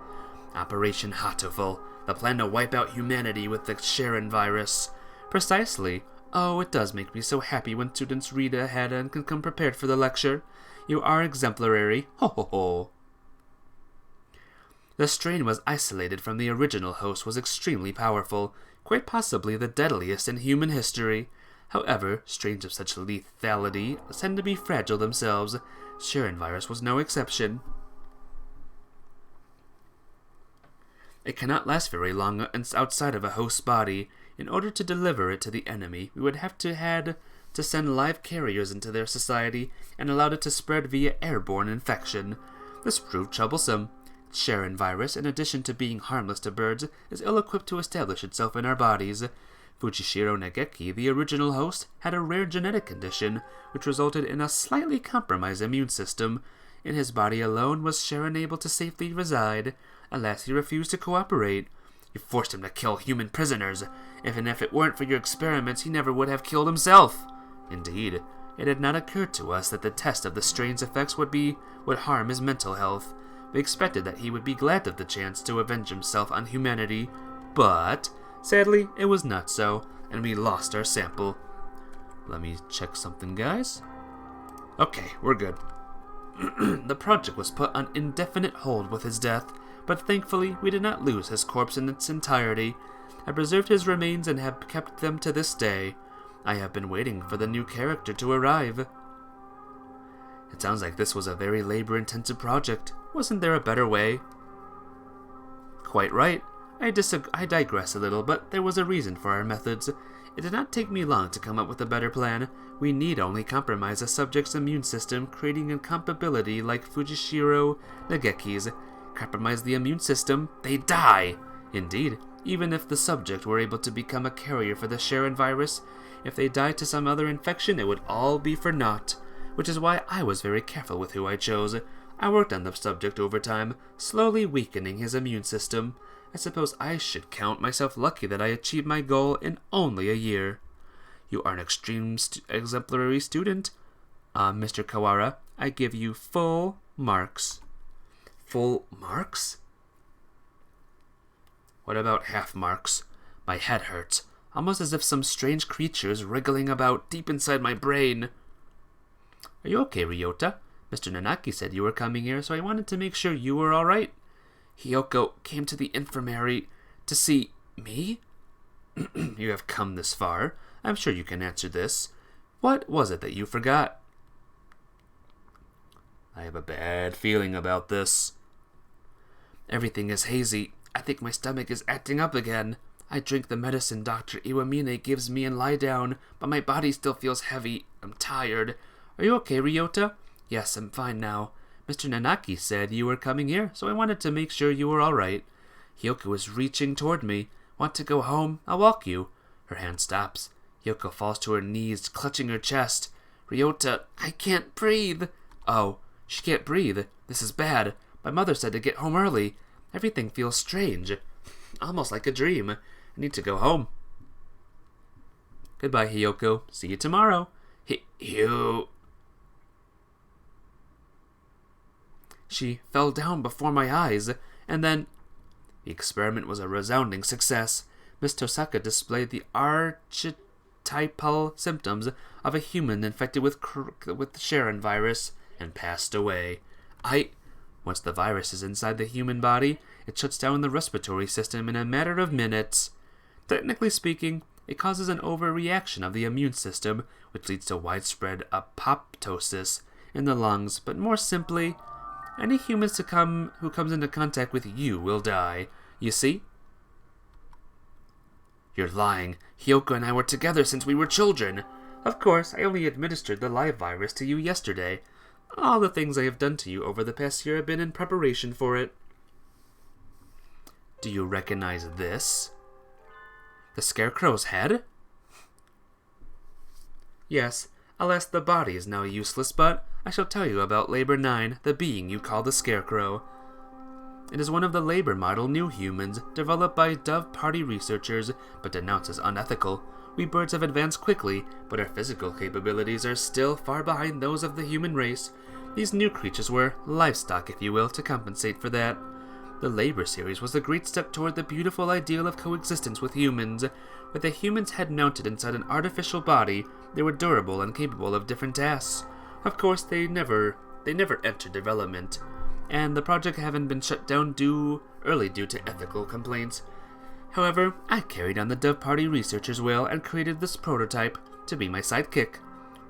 Operation Hatoful, the plan to wipe out humanity with the Sharon virus. Precisely. Oh, it does make me so happy when students read ahead and can come prepared for the lecture. You are exemplary. Ho ho ho. The strain was isolated from the original host was extremely powerful, quite possibly the deadliest in human history. However, strains of such lethality tend to be fragile themselves. Sharon virus was no exception. It cannot last very long outside of a host's body. In order to deliver it to the enemy, we would have to send live carriers into their society and allow it to spread via airborne infection. This proved troublesome. Sharon virus, in addition to being harmless to birds, is ill-equipped to establish itself in our bodies. Fujishiro Nageki, the original host, had a rare genetic condition, which resulted in a slightly compromised immune system. In his body alone was Sharon able to safely reside. Alas, he refused to cooperate. You forced him to kill human prisoners. If it weren't for your experiments, he never would have killed himself. Indeed, it had not occurred to us that the test of the strain's effects would harm his mental health. We expected that he would be glad of the chance to avenge himself on humanity, but sadly, it was not so, and we lost our sample. Let me check something, guys. Okay, we're good. The project was put on indefinite hold with his death, but thankfully we did not lose his corpse in its entirety. I preserved his remains and have kept them to this day. I have been waiting for the new character to arrive. It sounds like this was a very labor-intensive project. Wasn't there a better way? Quite right. I digress a little, but there was a reason for our methods. It did not take me long to come up with a better plan. We need only compromise a subject's immune system, creating a compatibility like Fujishiro Nageki's. Compromise the immune system, they die! Indeed, even if the subject were able to become a carrier for the Sharon virus, if they died to some other infection, it would all be for naught. Which is why I was very careful with who I chose. I worked on the subject over time, slowly weakening his immune system. I suppose I should count myself lucky that I achieved my goal in only a year. You are an extreme exemplary student. Mr. Kawara, I give you full marks. full marks? What about half marks? My head hurts, almost as if some strange creature is wriggling about deep inside my brain. Are you okay, Ryota? Mr. Nanaki said you were coming here, so I wanted to make sure you were all right. Hiyoko came to the infirmary to see me? You have come this far. I'm sure you can answer this. What was it that you forgot? I have a bad feeling about this. Everything is hazy. I think my stomach is acting up again. I drink the medicine Dr. Iwamine gives me and lie down, but my body still feels heavy. I'm tired. Are you okay, Ryota? Yes, I'm fine now. Mr. Nanaki said you were coming here, so I wanted to make sure you were all right. Hyoko was reaching toward me. Want to go home? I'll walk you. Her hand stops. Hyoko falls to her knees, clutching her chest. Ryota, I can't breathe. Oh, she can't breathe. This is bad. My mother said to get home early. Everything feels strange. Almost like a dream. I need to go home. Goodbye, Hyoko. See you tomorrow. She fell down before my eyes, and then... The experiment was a resounding success. Miss Tosaka displayed the archetypal symptoms of a human infected with the Sharon virus and passed away. Once the virus is inside the human body, it shuts down the respiratory system in a matter of minutes. Technically speaking, it causes an overreaction of the immune system, which leads to widespread apoptosis in the lungs, but more simply, any human who comes into contact with you will die. You see? You're lying. Hyoko and I were together since we were children. Of course, I only administered the live virus to you yesterday. All the things I have done to you over the past year have been in preparation for it. Do you recognize this? The Scarecrow's head? Yes, alas, the body is now useless, but I shall tell you about Labor 9, the being you call the Scarecrow. It is one of the labor model new humans, developed by Dove Party researchers, but denounced as unethical. We birds have advanced quickly, but our physical capabilities are still far behind those of the human race. These new creatures were livestock, if you will, to compensate for that. The Labor series was a great step toward the beautiful ideal of coexistence with humans. With a human's head mounted inside an artificial body, they were durable and capable of different tasks. Of course, they never entered development, and the project having been shut down due to ethical complaints. However, I carried on the Dove Party researchers well and created this prototype to be my sidekick.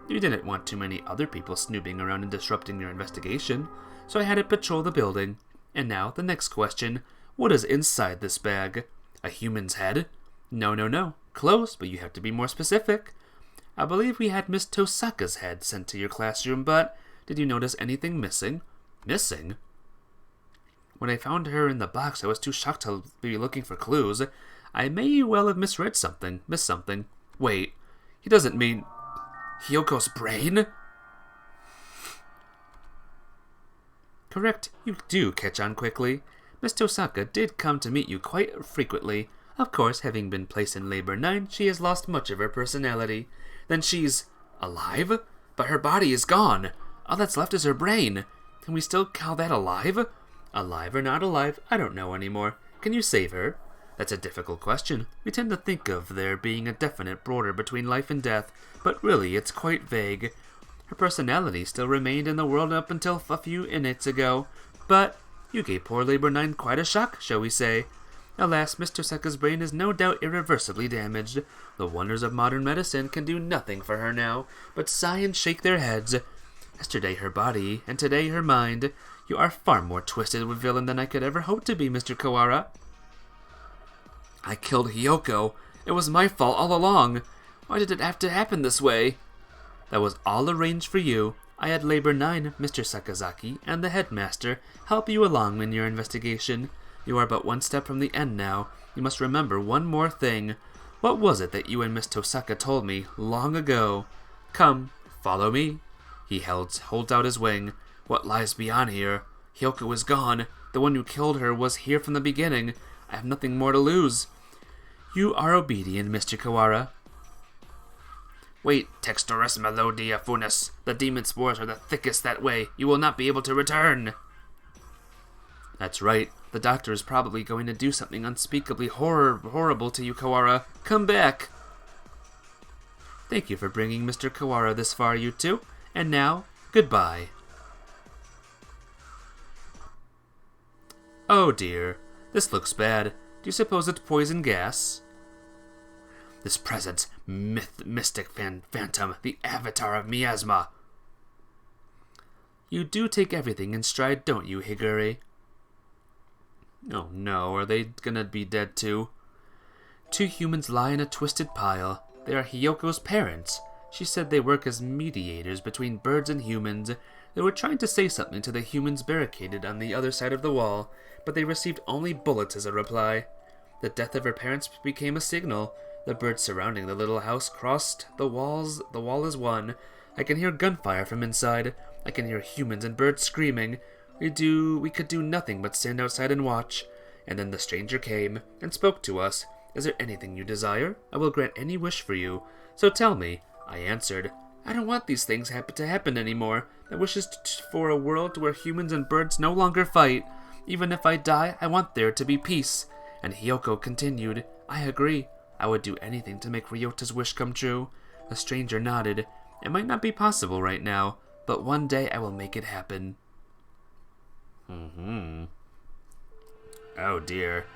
You didn't want too many other people snooping around and disrupting your investigation, so I had it patrol the building. And now, the next question. What is inside this bag? A human's head? No. Close, but you have to be more specific. I believe we had Miss Tosaka's head sent to your classroom, but did you notice anything missing? Missing? When I found her in the box, I was too shocked to be looking for clues. I may well have missed something. Wait, he doesn't mean Hyoko's brain? Correct, you do catch on quickly. Miss Tosaka did come to meet you quite frequently. Of course, having been placed in Labor 9, she has lost much of her personality. Then she's alive? But her body is gone. All that's left is her brain. Can we still call that alive? Alive or not alive, I don't know anymore. Can you save her? That's a difficult question. We tend to think of there being a definite border between life and death, but really it's quite vague. Her personality still remained in the world up until a few minutes ago, but you gave poor Labor 9 quite a shock, shall we say. Alas, Miss Tosaka's brain is no doubt irreversibly damaged. The wonders of modern medicine can do nothing for her now, but sigh and shake their heads. Yesterday her body, and today her mind. You are far more twisted with villain than I could ever hope to be, Mr. Kawara. I killed Hyoko. It was my fault all along. Why did it have to happen this way? That was all arranged for you. I had Labor 9, Mr. Sakazaki, and the headmaster help you along in your investigation. You are but one step from the end now. You must remember one more thing. What was it that you and Miss Tosaka told me long ago? Come, follow me. He holds out his wing. What lies beyond here? Hyoko is gone. The one who killed her was here from the beginning. I have nothing more to lose. You are obedient, Mr. Kawara. Wait, Textorus Melodia Funis. The demon spores are the thickest that way. You will not be able to return. That's right. The doctor is probably going to do something unspeakably horrible to you, Kawara. Come back! Thank you for bringing Mr. Kawara this far, you two. And now, goodbye. Oh dear, this looks bad. Do you suppose it's poison gas? This present mystic phantom, the avatar of miasma. You do take everything in stride, don't you, Higure? Oh no, are they gonna be dead too? Two humans lie in a twisted pile. They are Hiyoko's parents. She said they work as mediators between birds and humans. They were trying to say something to the humans barricaded on the other side of the wall, but they received only bullets as a reply. The death of her parents became a signal. The birds surrounding the little house crossed the walls. The wall is one. I can hear gunfire from inside. I can hear humans and birds screaming. We could do nothing but stand outside and watch. And then the stranger came and spoke to us. Is there anything you desire? I will grant any wish for you. So tell me. I answered, I don't want these things to happen anymore. My wish is for a world where humans and birds no longer fight. Even if I die, I want there to be peace. And Hiyoko continued, I agree. I would do anything to make Ryota's wish come true. The stranger nodded. It might not be possible right now, but one day I will make it happen. Oh dear.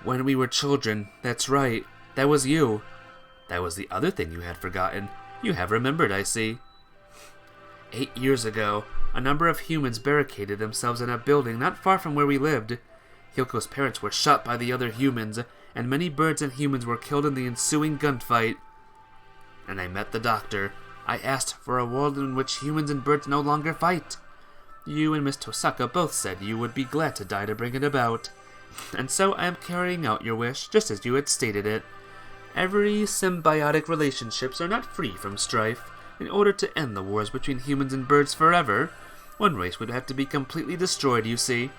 When we were children, that's right. That was you. That was the other thing you had forgotten. You have remembered, I see. 8 years ago, a number of humans barricaded themselves in a building not far from where we lived. Hyoko's parents were shot by the other humans, and many birds and humans were killed in the ensuing gunfight. And I met the doctor. I asked for a world in which humans and birds no longer fight. You and Miss Tosaka both said you would be glad to die to bring it about. And so I am carrying out your wish, just as you had stated it. Every symbiotic relationships are not free from strife. In order to end the wars between humans and birds forever, one race would have to be completely destroyed, you see.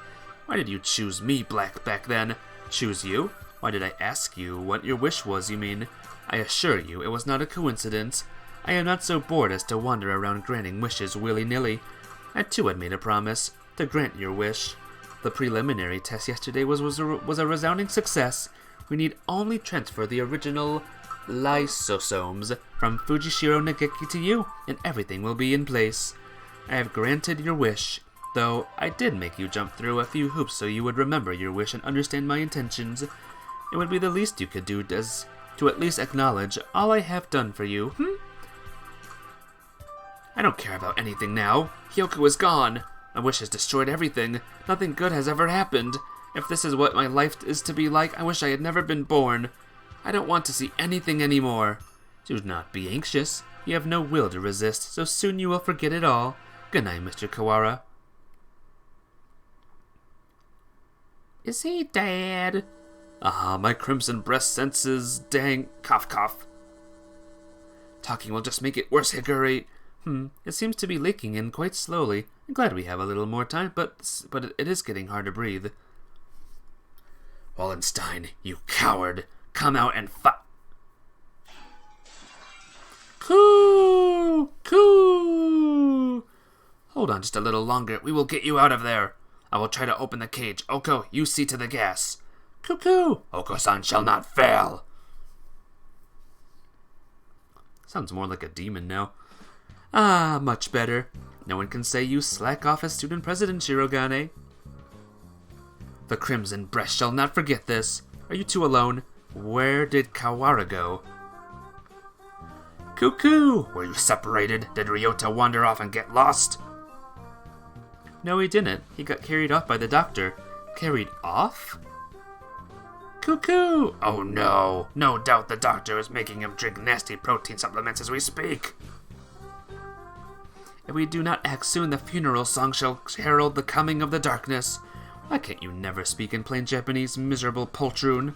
Why did you choose me, Black, back then? Choose you? Why did I ask you what your wish was, you mean? I assure you it was not a coincidence. I am not so bored as to wander around granting wishes willy-nilly. I too had made a promise, to grant your wish. The preliminary test yesterday was a resounding success. We need only transfer the original lysosomes from Fujishiro Nageki to you, and everything will be in place. I have granted your wish, though I did make you jump through a few hoops so you would remember your wish and understand my intentions. It would be the least you could do to at least acknowledge all I have done for you, I don't care about anything now. Hyoko is gone. My wish has destroyed everything. Nothing good has ever happened. If this is what my life is to be like, I wish I had never been born. I don't want to see anything anymore. Do not be anxious. You have no will to resist, so soon you will forget it all. Good night, Mr. Kawara. Is he dead? Ah, my crimson breast senses, dang, cough cough. Talking will just make it worse, Higure. It seems to be leaking in quite slowly. I'm glad we have a little more time, but it is getting hard to breathe. Wallenstein, you coward! Come out and fight! Coo! Coo! Hold on just a little longer. We will get you out of there. I will try to open the cage. Oko, you see to the gas. Cuckoo! Oko-san shall not fail! Sounds more like a demon now. Ah, much better. No one can say you slack off as student president, Shirogane. The Crimson Breast shall not forget this. Are you two alone? Where did Kawara go? Cuckoo! Were you separated? Did Ryota wander off and get lost? No, he didn't. He got carried off by the doctor. Carried off? Cuckoo! Oh no! No doubt the doctor is making him drink nasty protein supplements as we speak. If we do not act soon, the funeral song shall herald the coming of the darkness. Why can't you never speak in plain Japanese, miserable poltroon?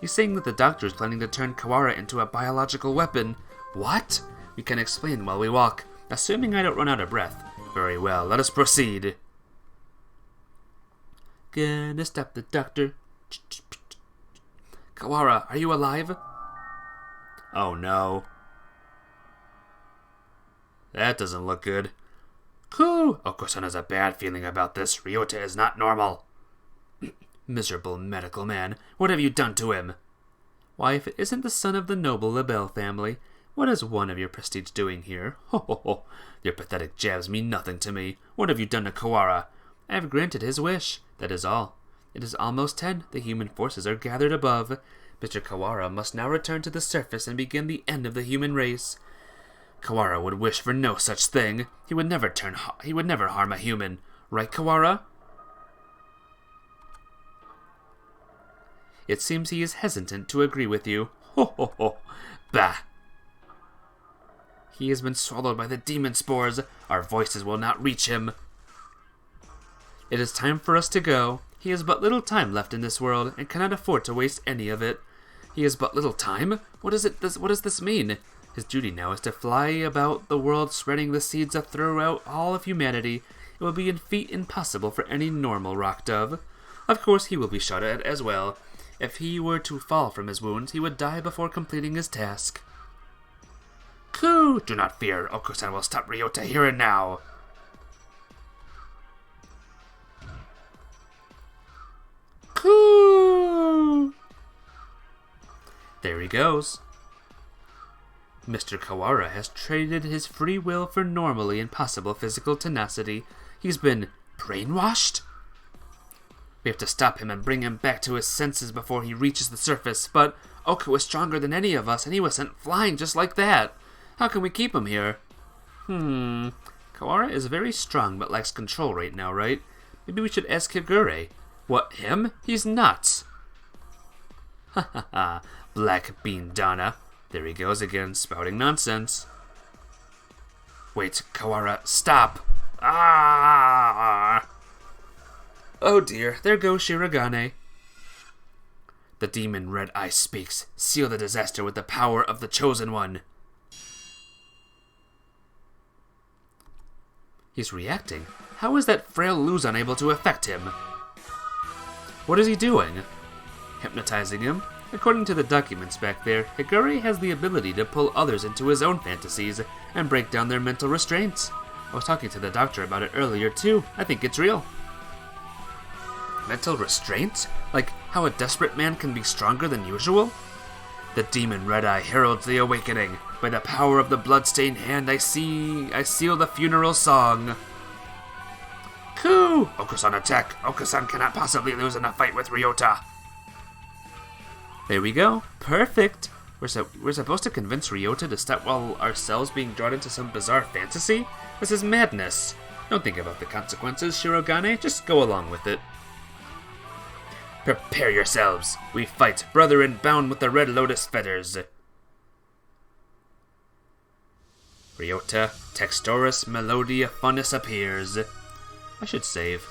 He's saying that the doctor is planning to turn Kawara into a biological weapon. What? We can explain while we walk, assuming I don't run out of breath. Very well, let us proceed. Gonna stop the doctor. Kawara, are you alive? Oh no. That doesn't look good. Coo! Oko-san has a bad feeling about this. Ryota is not normal. Miserable medical man, what have you done to him? Why, if it isn't the son of the noble LaBelle family, what is one of your prestige doing here? Ho ho ho! Your pathetic jabs mean nothing to me. What have you done to Kawara? I have granted his wish. That is all. It is almost 10. The human forces are gathered above. Mr. Kawara must now return to the surface and begin the end of the human race. Kawara would wish for no such thing. He would never harm a human. Right, Kawara? It seems he is hesitant to agree with you. Ho ho ho! Bah! He has been swallowed by the demon spores. Our voices will not reach him. It is time for us to go. He has but little time left in this world, and cannot afford to waste any of it. He has but little time? What does this mean? His duty now is to fly about the world, spreading the seeds throughout all of humanity. It will be a feat impossible for any normal rock dove. Of course, he will be shot at as well. If he were to fall from his wounds, he would die before completing his task. Coo! Do not fear. Oko-san will stop Ryota here and now. Coo! There he goes. Mr. Kawara has traded his free will for normally impossible physical tenacity. He's been brainwashed? We have to stop him and bring him back to his senses before he reaches the surface, but Oko is stronger than any of us, and he was sent flying just like that. How can we keep him here? Kawara is very strong but lacks control right now, right? Maybe we should ask Higure. What, him? He's nuts. Ha ha ha, Black Bean Donna. There he goes again, spouting nonsense. Wait, Kawara, stop! Ah! Oh dear, there goes Shirogane. The demon Red Eye speaks. Seal the disaster with the power of the Chosen One. He's reacting. How is that frail Luz unable to affect him? What is he doing? Hypnotizing him? According to the documents back there, Higure has the ability to pull others into his own fantasies and break down their mental restraints. I was talking to the doctor about it earlier too. I think it's real. Mental restraints? Like how a desperate man can be stronger than usual? The demon Red Eye heralds the awakening. By the power of the bloodstained hand I seal the funeral song. Coo! Oko-san attack! Oko-san cannot possibly lose in a fight with Ryota. There we go. Perfect! We're supposed to convince Ryota to stop while ourselves being drawn into some bizarre fantasy? This is madness. Don't think about the consequences, Shirogane. Just go along with it. Prepare yourselves. We fight, brethren bound with the red lotus feathers. Ryota, Textoris Melodia Funnus appears. I should save.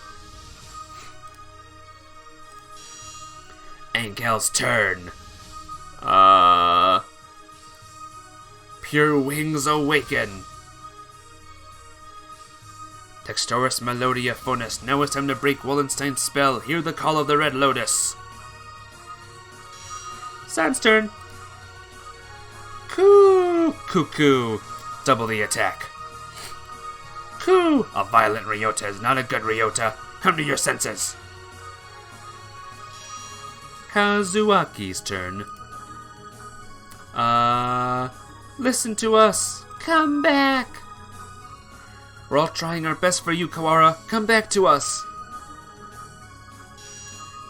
Ankel's turn. Pure wings awaken. Textoris Melodia Funnus. Now it's time to break Wallenstein's spell. Hear the call of the Red Lotus. Sad's turn. Coo! Cuckoo. Double the attack. Coo! A violent Ryota is not a good Ryota. Come to your senses. Kazuaki's turn. Listen to us. Come back. We're all trying our best for you, Kawara. Come back to us.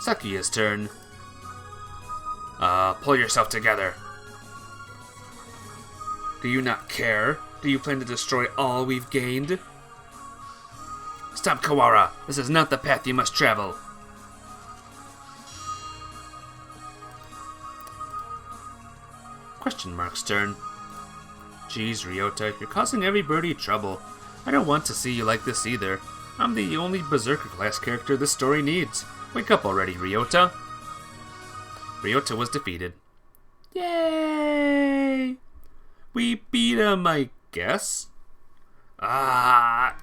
Sakuya's turn. Pull yourself together. Do you not care? Do you plan to destroy all we've gained? Stop, Kawara. This is not the path you must travel. Question mark's turn. Geez, Ryota, you're causing every birdie trouble. I don't want to see you like this either. I'm the only Berserker class character this story needs. Wake up already, Ryota. Ryota was defeated. Yay! We beat him, I guess? Kawara,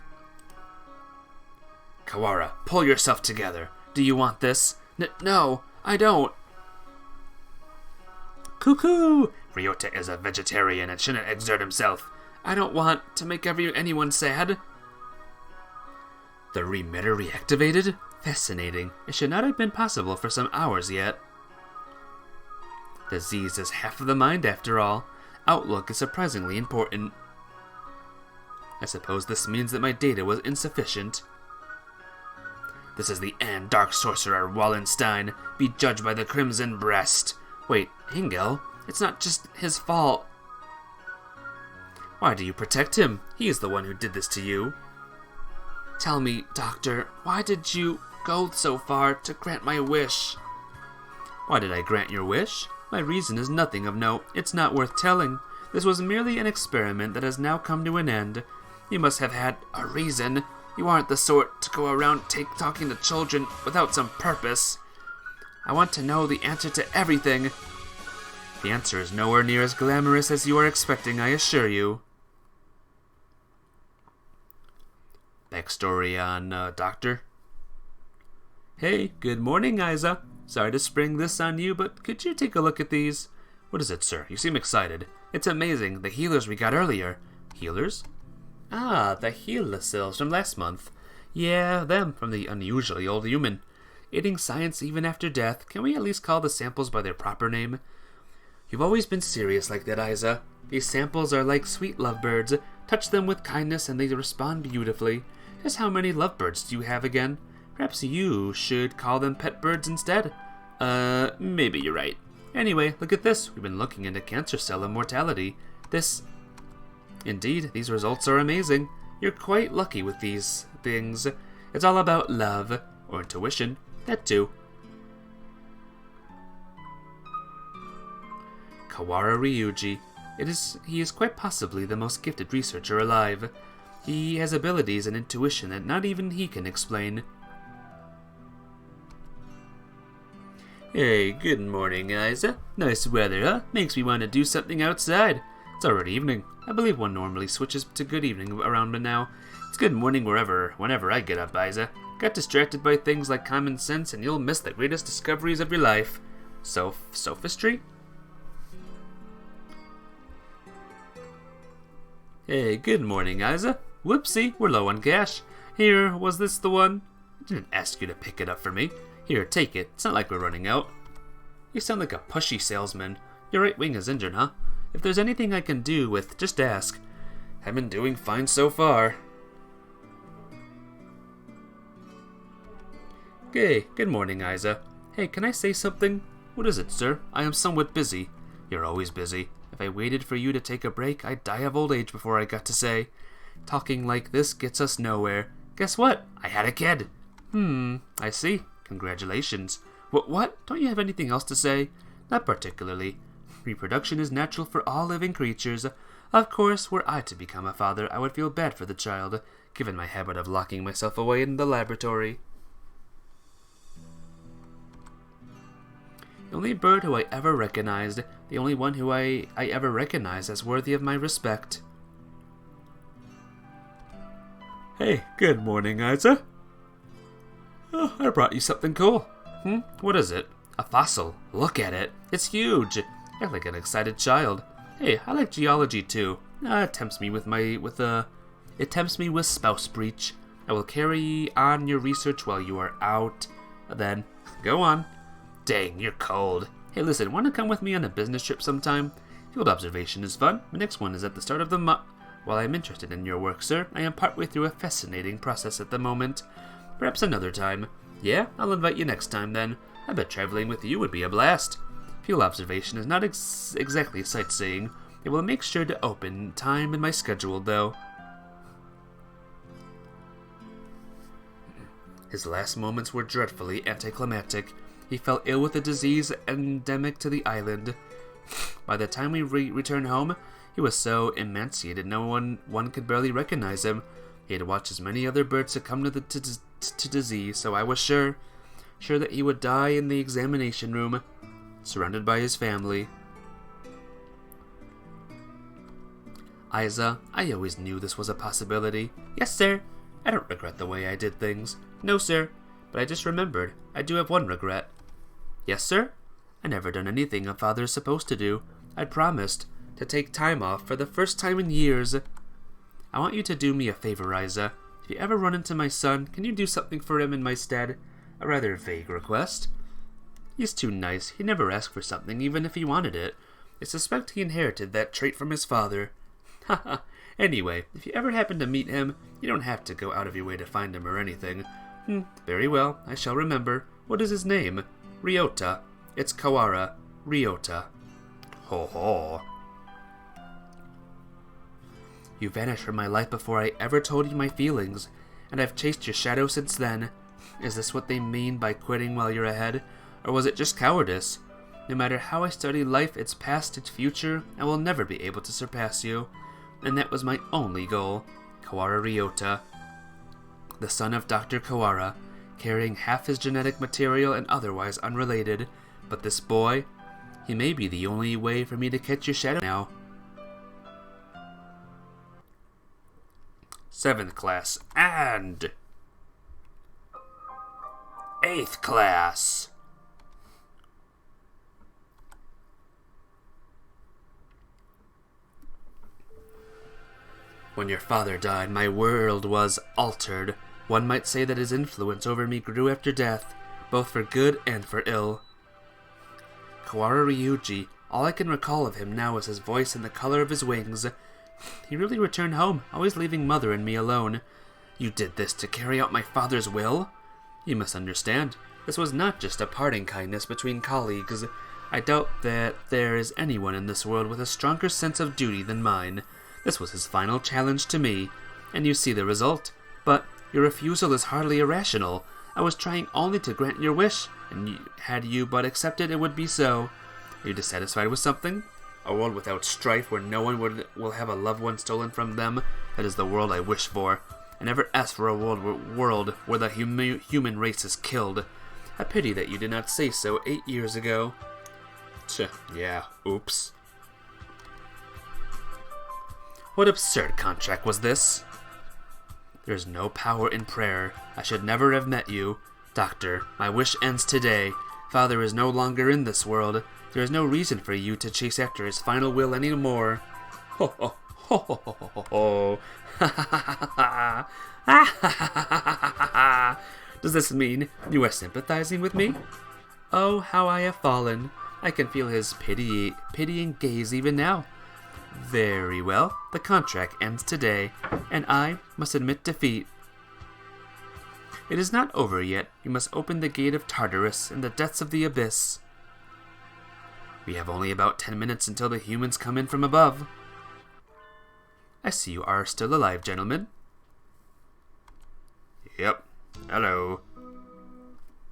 pull yourself together. Do you want this? No, I don't. Cuckoo! Ryota is a vegetarian and shouldn't exert himself. I don't want to make anyone sad. The remitter reactivated? Fascinating. It should not have been possible for some hours yet. Disease is half of the mind after all. Outlook is surprisingly important. I suppose this means that my data was insufficient. This is the end, Dark Sorcerer Wallenstein. Be judged by the Crimson Breast. Wait, Engel? It's not just his fault. Why do you protect him? He is the one who did this to you. Tell me, Doctor, why did you go so far to grant my wish? Why did I grant your wish? My reason is nothing of note. It's not worth telling. This was merely an experiment that has now come to an end. You must have had a reason. You aren't the sort to go around talking to children without some purpose. I want to know the answer to everything. The answer is nowhere near as glamorous as you are expecting, I assure you. Backstory on Doctor. Hey, good morning, Isa. Sorry to spring this on you, but could you take a look at these? What is it, sir? You seem excited. It's amazing. The healers we got earlier. Healers? Ah, the healacils from last month. Yeah, them from the unusually old human. Eating science even after death. Can we at least call the samples by their proper name? You've always been serious like that, Isa. These samples are like sweet lovebirds. Touch them with kindness and they respond beautifully. Just how many lovebirds do you have again? Perhaps you should call them pet birds instead. Maybe you're right. Anyway, look at this. We've been looking into cancer cell immortality. Indeed, these results are amazing. You're quite lucky with these things. It's all about love, or intuition, that too. Kawara Ryuji. He is quite possibly the most gifted researcher alive. He has abilities and intuition that not even he can explain. Hey, good morning, Isa. Nice weather, huh? Makes me want to do something outside. It's already evening. I believe one normally switches to good evening around now. It's good morning whenever I get up, Isa. Got distracted by things like common sense and you'll miss the greatest discoveries of your life. Sophistry? Hey, good morning, Isa. Whoopsie, we're low on cash. Here, was this the one? I didn't ask you to pick it up for me. Here, take it. It's not like we're running out. You sound like a pushy salesman. Your right wing is injured, huh? If there's anything I can do with, just ask. I've been doing fine so far. Okay, good morning, Isa. Hey, can I say something? What is it, sir? I am somewhat busy. You're always busy. If I waited for you to take a break, I'd die of old age before I got to say. Talking like this gets us nowhere. Guess what? I had a kid. I see. Congratulations. What? Don't you have anything else to say? Not particularly. Reproduction is natural for all living creatures. Of course, were I to become a father, I would feel bad for the child, given my habit of locking myself away in the laboratory. The only bird who I ever recognized, the only one who I ever recognized as worthy of my respect. Hey, good morning, Isa. Oh, I brought you something cool. What is it? A fossil. Look at it. It's huge. You act like an excited child. Hey, I like geology too. It tempts me with spouse breach. I will carry on your research while you are out. Then, go on. Dang, you're cold. Hey, listen, want to come with me on a business trip sometime? Field observation is fun. My next one is at the start of the month. While I am interested in your work, sir, I am partway through a fascinating process at the moment. Perhaps another time. Yeah, I'll invite you next time then. I bet traveling with you would be a blast. Field observation is not exactly sightseeing. I will make sure to open time in my schedule, though. His last moments were dreadfully anticlimactic. He fell ill with a disease endemic to the island. By the time we returned home, he was so emaciated one could barely recognize him. He had watched as many other birds succumb to disease, so I was sure that he would die in the examination room, surrounded by his family. Isa, I always knew this was a possibility. Yes, sir. I don't regret the way I did things. No, sir. But I just remembered. I do have one regret. Yes, sir? I never done anything a father is supposed to do. I promised to take time off for the first time in years. I want you to do me a favor, Isa. If you ever run into my son, can you do something for him in my stead? A rather vague request. He's too nice. He never asked for something, even if he wanted it. I suspect he inherited that trait from his father. Haha. Anyway, if you ever happen to meet him, you don't have to go out of your way to find him or anything. Very well, I shall remember. What is his name? Ryota. It's Kawara. Ryota. Ho ho. You vanished from my life before I ever told you my feelings, and I've chased your shadow since then. Is this what they mean by quitting while you're ahead, or was it just cowardice? No matter how I study life, its past, its future, I will never be able to surpass you. And that was my only goal. Kawara Ryota, the son of Dr. Kawara, carrying half his genetic material and otherwise unrelated. But this boy, he may be the only way for me to catch your shadow now. 7th class and 8th class. When your father died, my world was altered. One might say that his influence over me grew after death, both for good and for ill. Kawara Ryuji, all I can recall of him now is his voice and the color of his wings. He really returned home, always leaving Mother and me alone. You did this to carry out my father's will? You must understand, this was not just a parting kindness between colleagues. I doubt that there is anyone in this world with a stronger sense of duty than mine. This was his final challenge to me, and you see the result. But your refusal is hardly irrational. I was trying only to grant your wish, and had you but accepted, it would be so. Are you dissatisfied with something? A world without strife, where no one will have a loved one stolen from them? That is the world I wish for. I never asked for a world where the human race is killed. A pity that you did not say so 8 years ago. Yeah, oops. What absurd contract was this? There is no power in prayer. I should never have met you. Doctor, my wish ends today. Father is no longer in this world. There is no reason for you to chase after his final will any more. Ho ho ho ho ho ho ho. Ha ha ha ha ha. Does this mean you are sympathizing with me? Oh, how I have fallen. I can feel his pitying gaze even now. Very well, the contract ends today, and I must admit defeat. It is not over yet. You must open the gate of Tartarus in the depths of the abyss. We have only about 10 minutes until the humans come in from above. I see you are still alive, gentlemen. Yep. Hello.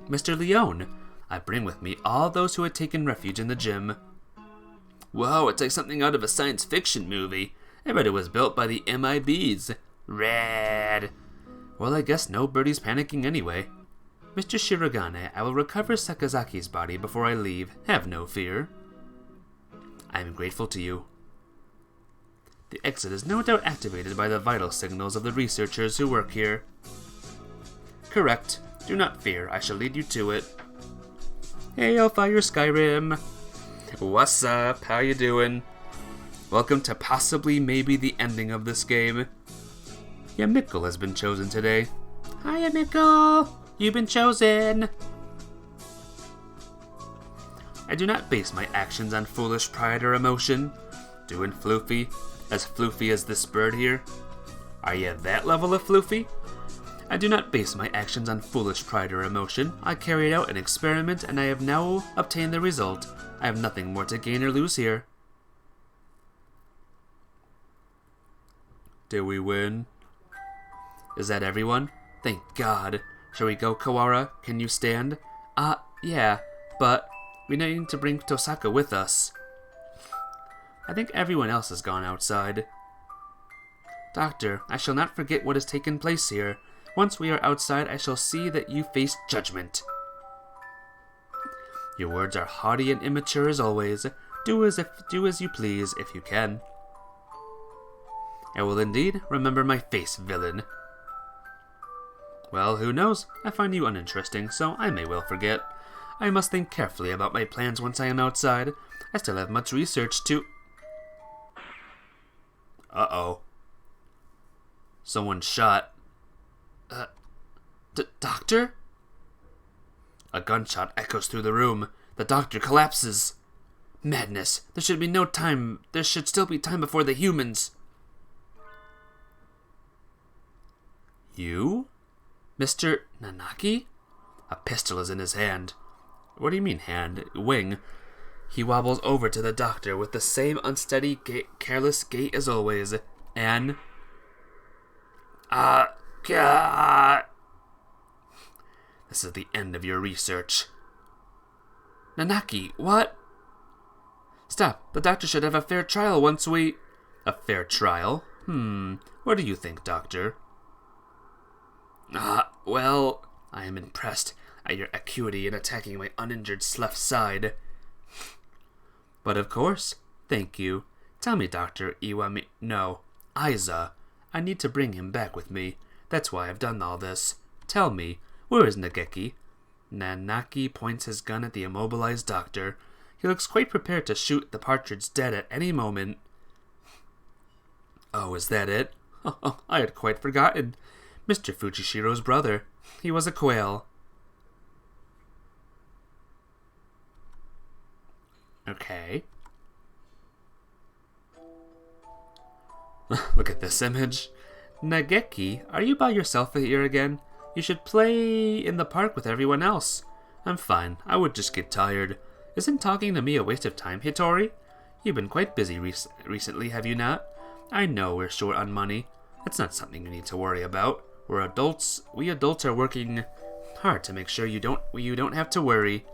Mr. Leone, I bring with me all those who had taken refuge in the gym. Whoa, it's like something out of a science fiction movie. I bet it was built by the MIBs. Rad. Well, I guess nobody's panicking anyway. Mr. Shirogane, I will recover Sakazaki's body before I leave. Have no fear. I am grateful to you. The exit is no doubt activated by the vital signals of the researchers who work here. Correct. Do not fear, I shall lead you to it. Hey, Fire Skyrim. What's up? How you doing? Welcome to possibly maybe the ending of this game. Yeah, Mikkel has been chosen today. Hiya, Mikkel! You've been chosen! I do not base my actions on foolish pride or emotion. Doing floofy? As floofy as this bird here? Are you that level of floofy? I do not base my actions on foolish pride or emotion. I carried out an experiment and I have now obtained the result. I have nothing more to gain or lose here. Did we win? Is that everyone? Thank God. Shall we go, Kawara? Can you stand? Yeah, but we need to bring Tosaka with us. I think everyone else has gone outside. Doctor, I shall not forget what has taken place here. Once we are outside, I shall see that you face judgment. Your words are haughty and immature as always. Do as you please, if you can. I will indeed remember my face, villain. Well, who knows? I find you uninteresting, so I may well forget. I must think carefully about my plans once I am outside. I still have much research to... Uh-oh. Someone shot. Doctor? A gunshot echoes through the room. The doctor collapses. Madness. There should be no time. There should still be time before the humans. You? Mr. Nanaki? A pistol is in his hand. What do you mean hand? Wing. He wobbles over to the doctor with the same unsteady, careless gait as always. And... God. This is the end of your research. Nanaki, what? Stop. The doctor should have a fair trial once we... A fair trial? What do you think, doctor? Well, I am impressed at your acuity in attacking my uninjured left side. But of course. Thank you. Tell me, Dr. Iwami... No, Aiza. I need to bring him back with me. That's why I've done all this. Tell me, where is Nageki? Nanaki points his gun at the immobilized doctor. He looks quite prepared to shoot the partridge dead at any moment. Oh, is that it? I had quite forgotten. Mr. Fujishiro's brother. He was a quail. Okay. Look at this image. Nageki, are you by yourself here again? You should play in the park with everyone else. I'm fine. I would just get tired. Isn't talking to me a waste of time, Hitori? You've been quite busy recently, have you not? I know we're short on money. That's not something you need to worry about. We're adults. We adults are working hard to make sure you don't have to worry.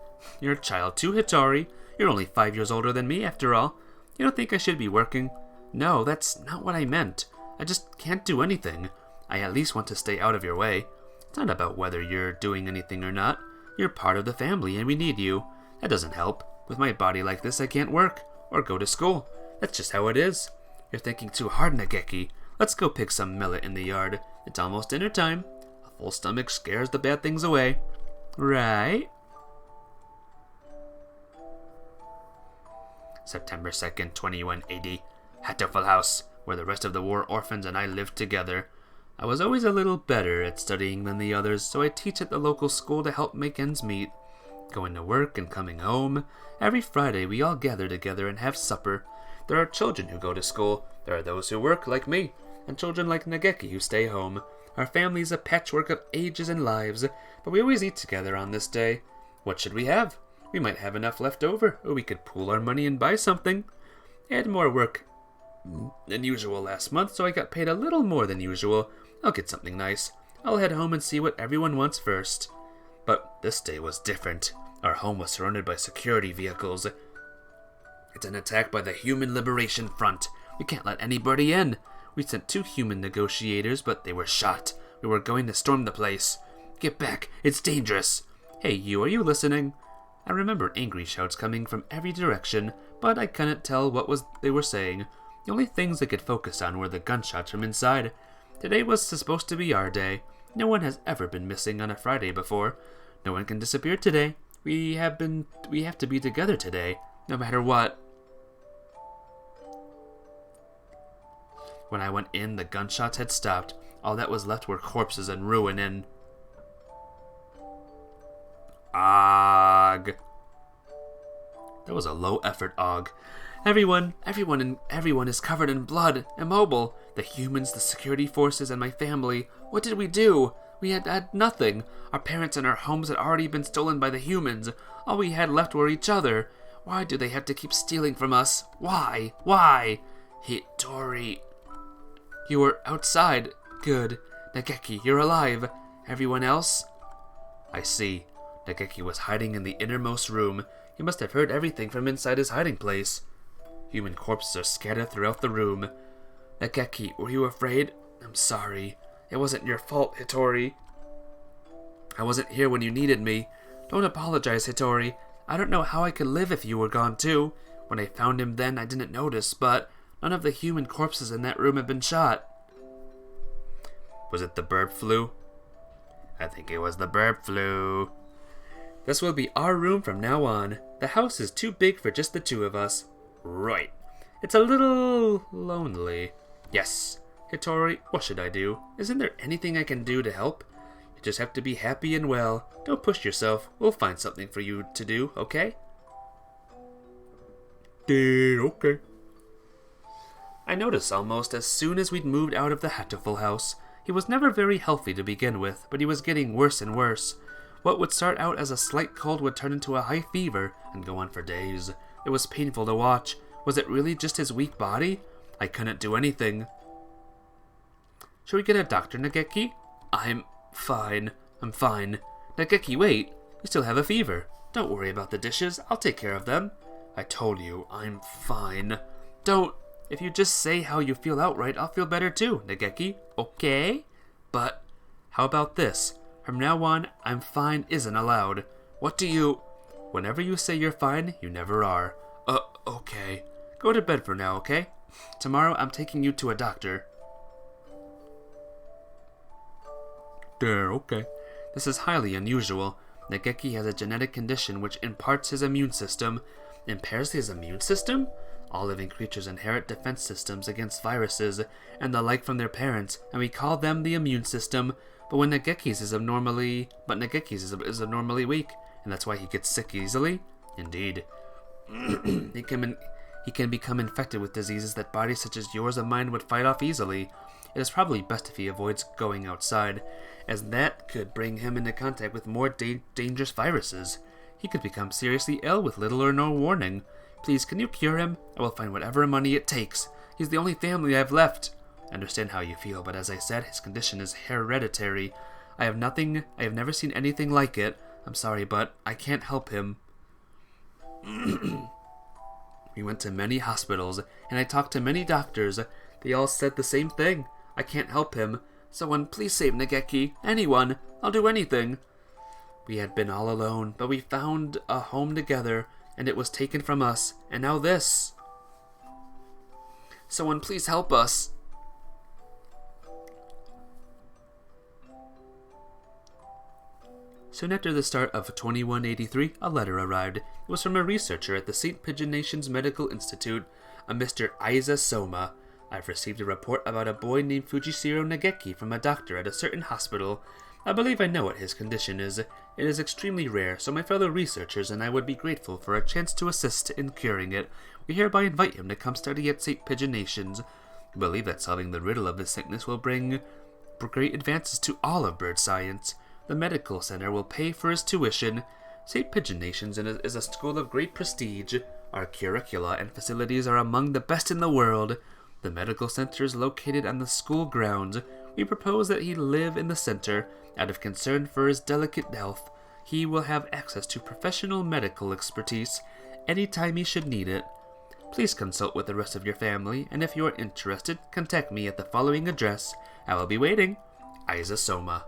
You're a child too, Hitori. You're only 5 years older than me, after all. You don't think I should be working? No, that's not what I meant. I just can't do anything. I at least want to stay out of your way. It's not about whether you're doing anything or not. You're part of the family and we need you. That doesn't help. With my body like this, I can't work or go to school. That's just how it is. You're thinking too hard, Nageki. Let's go pick some millet in the yard. It's almost dinner time. A full stomach scares the bad things away. Right? September 2nd, 2180. Hatoful House, where the rest of the war orphans and I lived together. I was always a little better at studying than the others, so I teach at the local school to help make ends meet. Going to work and coming home. Every Friday we all gather together and have supper. There are children who go to school. There are those who work, like me, and children like Nageki who stay home. Our family is a patchwork of ages and lives, but we always eat together on this day. What should we have? We might have enough left over, or we could pool our money and buy something. I had more work than usual last month, so I got paid a little more than usual. I'll get something nice. I'll head home and see what everyone wants first. But this day was different. Our home was surrounded by security vehicles. It's an attack by the Human Liberation Front. We can't let anybody in. We sent 2 human negotiators, but they were shot. We were going to storm the place. Get back. It's dangerous. Hey, you, are you listening? I remembered angry shouts coming from every direction, but I couldn't tell what they were saying. The only things I could focus on were the gunshots from inside. Today was supposed to be our day. No one has ever been missing on a Friday before. No one can disappear today. We have to be together today, no matter what. When I went in, the gunshots had stopped. All that was left were corpses and ruin and... Ogg. That was a low-effort ogg. Everyone is covered in blood, immobile. The humans, the security forces, and my family. What did we do? We had nothing. Our parents and our homes had already been stolen by the humans. All we had left were each other. Why do they have to keep stealing from us? Why? Why? Hitori. You were outside. Good. Nageki, you're alive. Everyone else? I see. Nageki was hiding in the innermost room. He must have heard everything from inside his hiding place. Human corpses are scattered throughout the room. Nageki, were you afraid? I'm sorry. It wasn't your fault, Hitori. I wasn't here when you needed me. Don't apologize, Hitori. I don't know how I could live if you were gone too. When I found him then, I didn't notice, but none of the human corpses in that room have been shot. Was it the bird flu? I think it was the bird flu. This will be our room from now on. The house is too big for just the 2 of us. Right. It's a little lonely. Yes. Hitori, what should I do? Isn't there anything I can do to help? You just have to be happy and well. Don't push yourself. We'll find something for you to do, okay? Okay. I noticed almost as soon as we'd moved out of the Hatoful house. He was never very healthy to begin with, but he was getting worse and worse. What would start out as a slight cold would turn into a high fever and go on for days. It was painful to watch. Was it really just his weak body? I couldn't do anything. Should we get a doctor, Nageki? I'm fine. Nageki, wait. You still have a fever. Don't worry about the dishes. I'll take care of them. I told you, I'm fine. Don't. If you just say how you feel outright, I'll feel better too, Nageki. Okay? But how about this? From now on, I'm fine isn't allowed. What do you... Whenever you say you're fine, you never are. Okay. Go to bed for now, okay? Tomorrow I'm taking you to a doctor. Okay. This is highly unusual. Nageki has a genetic condition which impairs his immune system. Impairs his immune system? All living creatures inherit defense systems against viruses and the like from their parents, and we call them the immune system. But Nageki's is abnormally weak, and that's why he gets sick easily? Indeed. He can become infected with diseases that bodies such as yours and mine would fight off easily. It is probably best if he avoids going outside, as that could bring him into contact with more dangerous viruses. He could become seriously ill with little or no warning. Please, can you cure him? I will find whatever money it takes. He's the only family I've left. I understand how you feel, but as I said, his condition is hereditary. I have never seen anything like it. I'm sorry, but I can't help him. We went to many hospitals, and I talked to many doctors. They all said the same thing. I can't help him. Someone please save Nageki. Anyone. I'll do anything. We had been all alone, but we found a home together, and it was taken from us, and now this. Someone please help us. Soon after the start of 2183, a letter arrived. It was from a researcher at the St. Pigeon Nation's Medical Institute, a Mr. Aiza Soma. I've received a report about a boy named Fujishiro Nageki from a doctor at a certain hospital. I believe I know what his condition is. It is extremely rare, so my fellow researchers and I would be grateful for a chance to assist in curing it. We hereby invite him to come study at St. Pigeon Nations. We believe that solving the riddle of this sickness will bring great advances to all of bird science. The medical center will pay for his tuition. St. Pigeon Nations is a school of great prestige. Our curricula and facilities are among the best in the world. The medical center is located on the school grounds. We propose that he live in the center. Out of concern for his delicate health, he will have access to professional medical expertise anytime he should need it. Please consult with the rest of your family, and if you are interested, contact me at the following address. I will be waiting. Aiza Soma.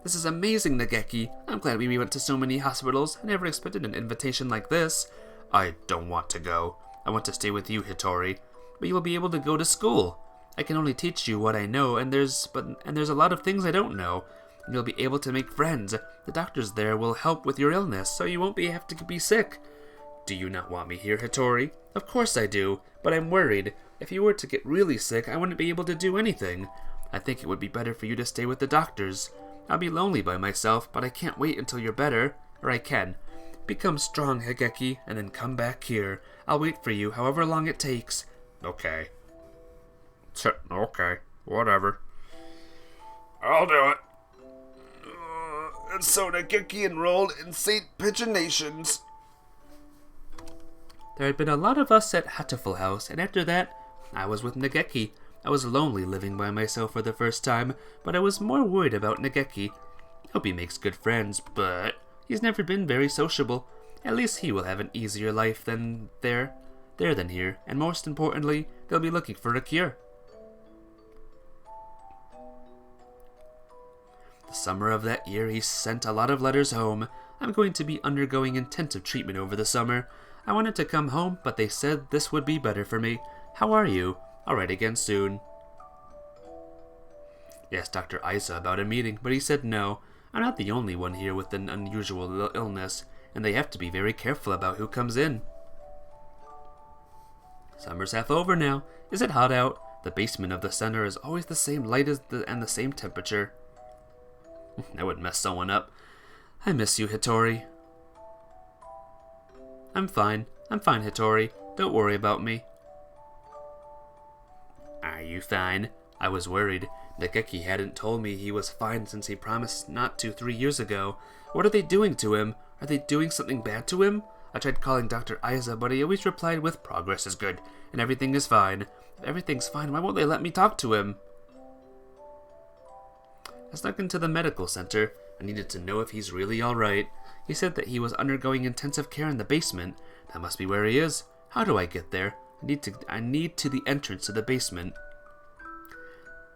This is amazing, Nageki. I'm glad we went to so many hospitals. I never expected an invitation like this. I don't want to go. I want to stay with you, Hitori. But you will be able to go to school. I can only teach you what I know, and there's a lot of things I don't know. And you'll be able to make friends. The doctors there will help with your illness, so you won't have to be sick. Do you not want me here, Hitori? Of course I do, but I'm worried. If you were to get really sick, I wouldn't be able to do anything. I think it would be better for you to stay with the doctors. I'll be lonely by myself, but I can't wait until you're better. Or I can. Become strong, Higeki, and then come back here. I'll wait for you, however long it takes. Okay. Okay, whatever. I'll do it. And so Nageki enrolled in St. Pigeon Nations. There had been a lot of us at Hatoful House, and after that, I was with Nageki. I was lonely living by myself for the first time, but I was more worried about Nageki. Hope he makes good friends, but he's never been very sociable. At least he will have an easier life than there than here, and most importantly, they'll be looking for a cure. The summer of that year, he sent a lot of letters home. I'm going to be undergoing intensive treatment over the summer. I wanted to come home, but they said this would be better for me. How are you? I'll write again soon. I asked Dr. Aiza about a meeting, but he said no. I'm not the only one here with an unusual illness, and they have to be very careful about who comes in. Summer's half over now. Is it hot out? The basement of the center is always the same light and the same temperature. That would mess someone up. I miss you, Hattori. I'm fine, Hattori. Don't worry about me. Are you fine? I was worried. Nageki hadn't told me he was fine since he promised not to 3 years ago. What are they doing to him? Are they doing something bad to him? I tried calling Dr. Aiza, but he always replied with, "Progress is good, and everything is fine." If everything's fine, why won't they let me talk to him? I snuck into the medical center. I needed to know if he's really alright. He said that he was undergoing intensive care in the basement. That must be where he is. How do I get there? I need to the entrance to the basement.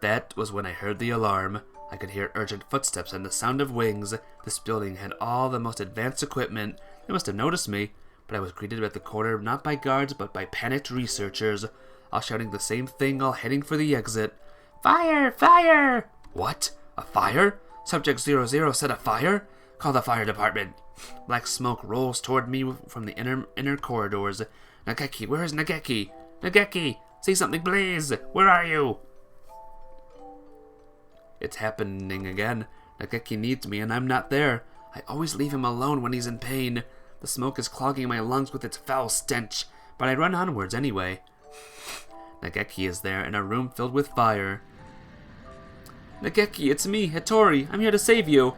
That was when I heard the alarm. I could hear urgent footsteps and the sound of wings. This building had all the most advanced equipment. They must have noticed me, but I was greeted at the corner not by guards but by panicked researchers, all shouting the same thing, all heading for the exit. Fire! Fire! What? A fire? Subject 00 said a fire? Call the fire department. Black smoke rolls toward me from the inner corridors. Nageki, where is Nageki? Nageki! Say something, please! Where are you? It's happening again. Nageki needs me and I'm not there. I always leave him alone when he's in pain. The smoke is clogging my lungs with its foul stench, but I run onwards anyway. Nageki is there in a room filled with fire. Nageki, it's me, Hattori. I'm here to save you.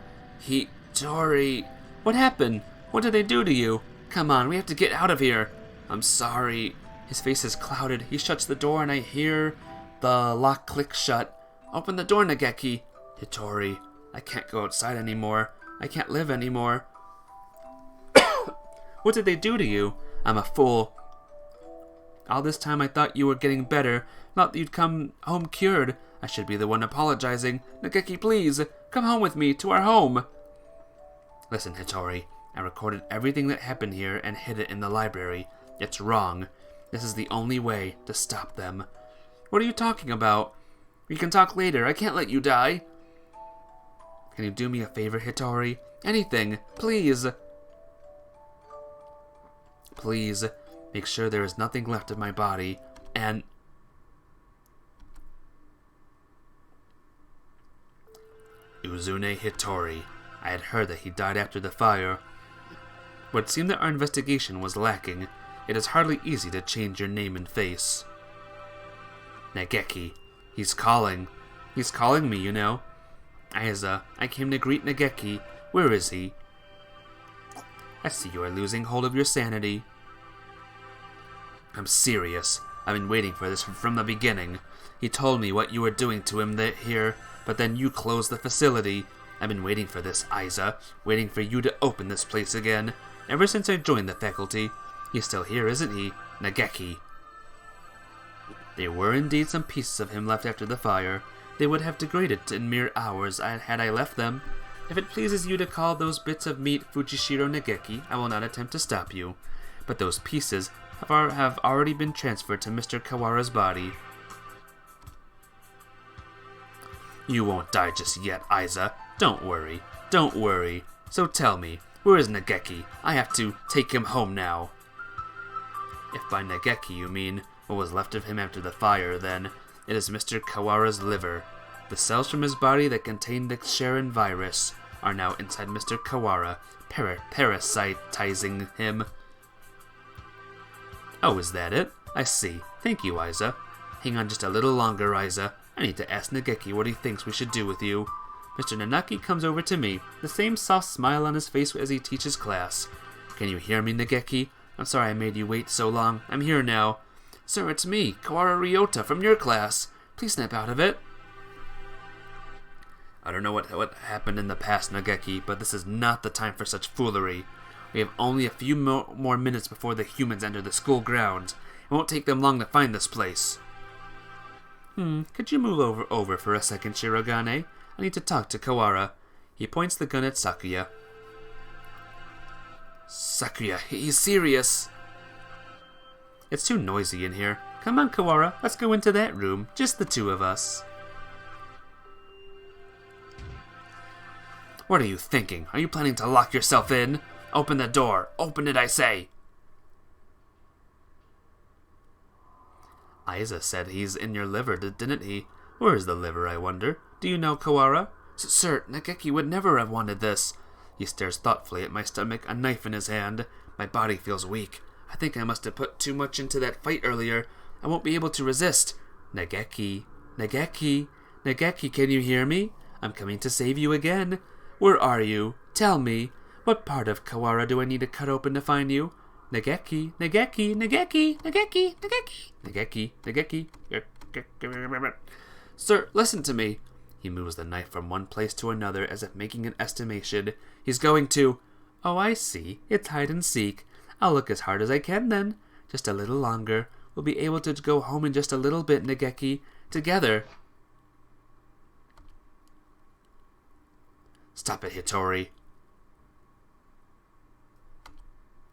Hattori. What happened? What did they do to you? Come on, we have to get out of here. I'm sorry. His face is clouded. He shuts the door and I hear the lock click shut. Open the door, Nageki. Hattori, I can't go outside anymore. I can't live anymore. What did they do to you? I'm a fool. All this time I thought you were getting better. Thought you'd come home cured. I should be the one apologizing. Nageki, please, come home with me to our home. Listen, Hattori, I recorded everything that happened here and hid it in the library. It's wrong. This is the only way to stop them. What are you talking about? We can talk later. I can't let you die. Can you do me a favor, Hattori? Anything, please. Please, make sure there is nothing left of my body, and... Uzune Hattori. I had heard that he died after the fire. But it seemed that our investigation was lacking. It is hardly easy to change your name and face. Nageki. He's calling. He's calling me, you know. Aiza, I came to greet Nageki. Where is he? I see you are losing hold of your sanity. I'm serious. I've been waiting for this from the beginning. He told me what you were doing to him here, but then you closed the facility. I've been waiting for this, Aiza. Waiting for you to open this place again. Ever since I joined the faculty. He's still here, isn't he? Nageki. There were indeed some pieces of him left after the fire. They would have degraded in mere hours had I left them. If it pleases you to call those bits of meat Fujishiro Nageki, I will not attempt to stop you. But those pieces have already been transferred to Mr. Kawara's body. You won't die just yet, Aiza. Don't worry. Don't worry. So tell me, where is Nageki? I have to take him home now. If by Nageki you mean what was left of him after the fire, then it is Mr. Kawara's liver. The cells from his body that contain the Sharon virus are now inside Mr. Kawara, parasitizing him. Oh, is that it? I see. Thank you, Aiza. Hang on just a little longer, Aiza. I need to ask Nageki what he thinks we should do with you. Mr. Nanaki comes over to me, the same soft smile on his face as he teaches class. Can you hear me, Nageki? I'm sorry I made you wait so long. I'm here now. Sir, it's me, Kawara Ryota, from your class. Please snap out of it. I don't know what happened in the past, Nageki, but this is not the time for such foolery. We have only a few more minutes before the humans enter the school grounds. It won't take them long to find this place. Could you move over for a second, Shirogane? I need to talk to Kawara. He points the gun at Sakuya. Sakuya, he's serious. It's too noisy in here. Come on, Kawara, let's go into that room. Just the two of us. What are you thinking? Are you planning to lock yourself in? Open the door. Open it, I say. Aiza said he's in your liver, didn't he? Where is the liver, I wonder? Do you know, Kawara? Sir, Nageki would never have wanted this. He stares thoughtfully at my stomach, a knife in his hand. My body feels weak. I think I must have put too much into that fight earlier. I won't be able to resist. Nageki, Nageki, Nageki, can you hear me? I'm coming to save you again. Where are you? Tell me. What part of Kawara do I need to cut open to find you? Nageki, Nageki, Nageki, Nageki, Nageki, Nageki, Nageki. Sir, listen to me. He moves the knife from one place to another as if making an estimation. He's going to... Oh, I see. It's hide and seek. I'll look as hard as I can then. Just a little longer. We'll be able to go home in just a little bit, Nageki. Together. Stop it, Hitori.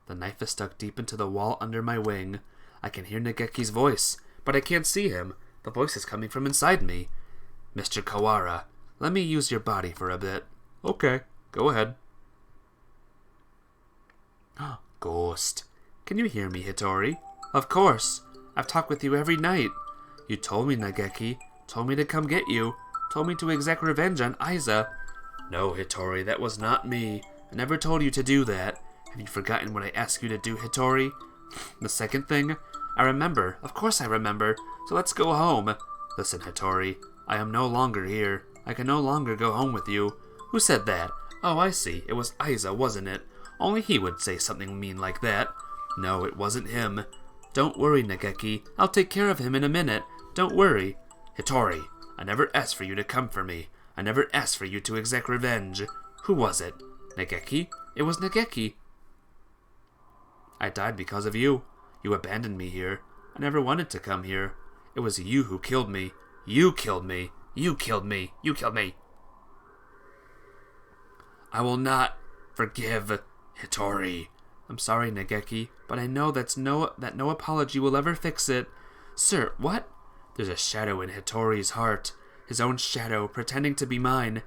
The knife is stuck deep into the wall under my wing. I can hear Nageki's voice, but I can't see him. The voice is coming from inside me. Mr. Kawara, let me use your body for a bit. Okay, go ahead. Ghost. Can you hear me, Hitori? Of course. I've talked with you every night. You told me, Nageki. Told me to come get you. Told me to exact revenge on Aiza. No, Hitori, that was not me. I never told you to do that. Have you forgotten what I asked you to do, Hitori? The second thing? I remember. Of course I remember. So let's go home. Listen, Hitori. I am no longer here. I can no longer go home with you. Who said that? Oh, I see. It was Aiza, wasn't it? Only he would say something mean like that. No, it wasn't him. Don't worry, Nageki. I'll take care of him in a minute. Don't worry. Hitori, I never asked for you to come for me. I never asked for you to exact revenge. Who was it? Nageki? It was Nageki. I died because of you. You abandoned me here. I never wanted to come here. It was you who killed me. You killed me. You killed me. You killed me. I will not forgive Hitori. I'm sorry, Nageki, but I know that no apology will ever fix it. Sir, what? There's a shadow in Hitori's heart. His own shadow, pretending to be mine.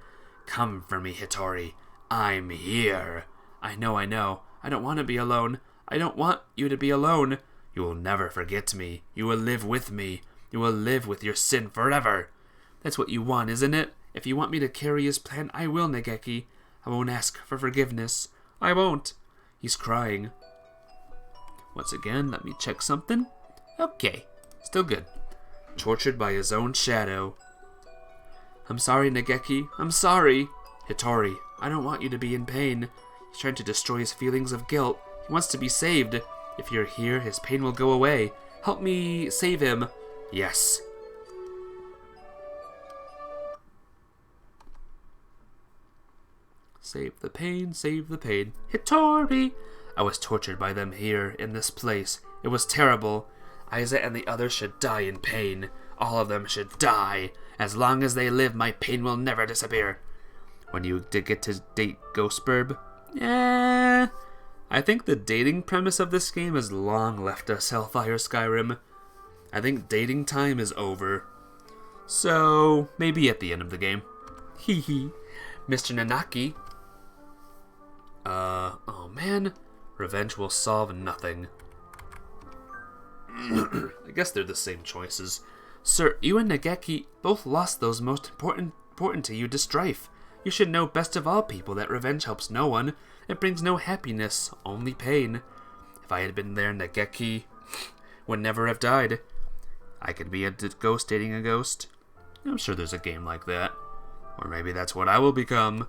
Come for me, Hitori. I'm here. I know. I don't want to be alone. I don't want you to be alone. You will never forget me. You will live with me. You will live with your sin forever. That's what you want, isn't it? If you want me to carry his plan, I will, Nageki. I won't ask for forgiveness. I won't. He's crying. Once again, let me check something. Okay, still good. Tortured by his own shadow. I'm sorry, Nageki. I'm sorry. Hitori, I don't want you to be in pain. He's trying to destroy his feelings of guilt. He wants to be saved. If you're here, his pain will go away. Help me save him. Yes. Save the pain, save the pain. Hitori! I was tortured by them here, in this place. It was terrible. Aiza and the others should die in pain. All of them should die. As long as they live, my pain will never disappear. When you did get to date Ghost Birb? I think the dating premise of this game has long left us, Hellfire Skyrim. I think dating time is over. So, maybe at the end of the game. Hee. Mr. Nanaki. Oh man. Revenge will solve nothing. I guess they're the same choices. Sir, you and Nageki both lost those most important to you to strife. You should know best of all people that revenge helps no one. It brings no happiness, only pain. If I had been there, Nageki would never have died. I could be a ghost dating a ghost. I'm sure there's a game like that. Or maybe that's what I will become.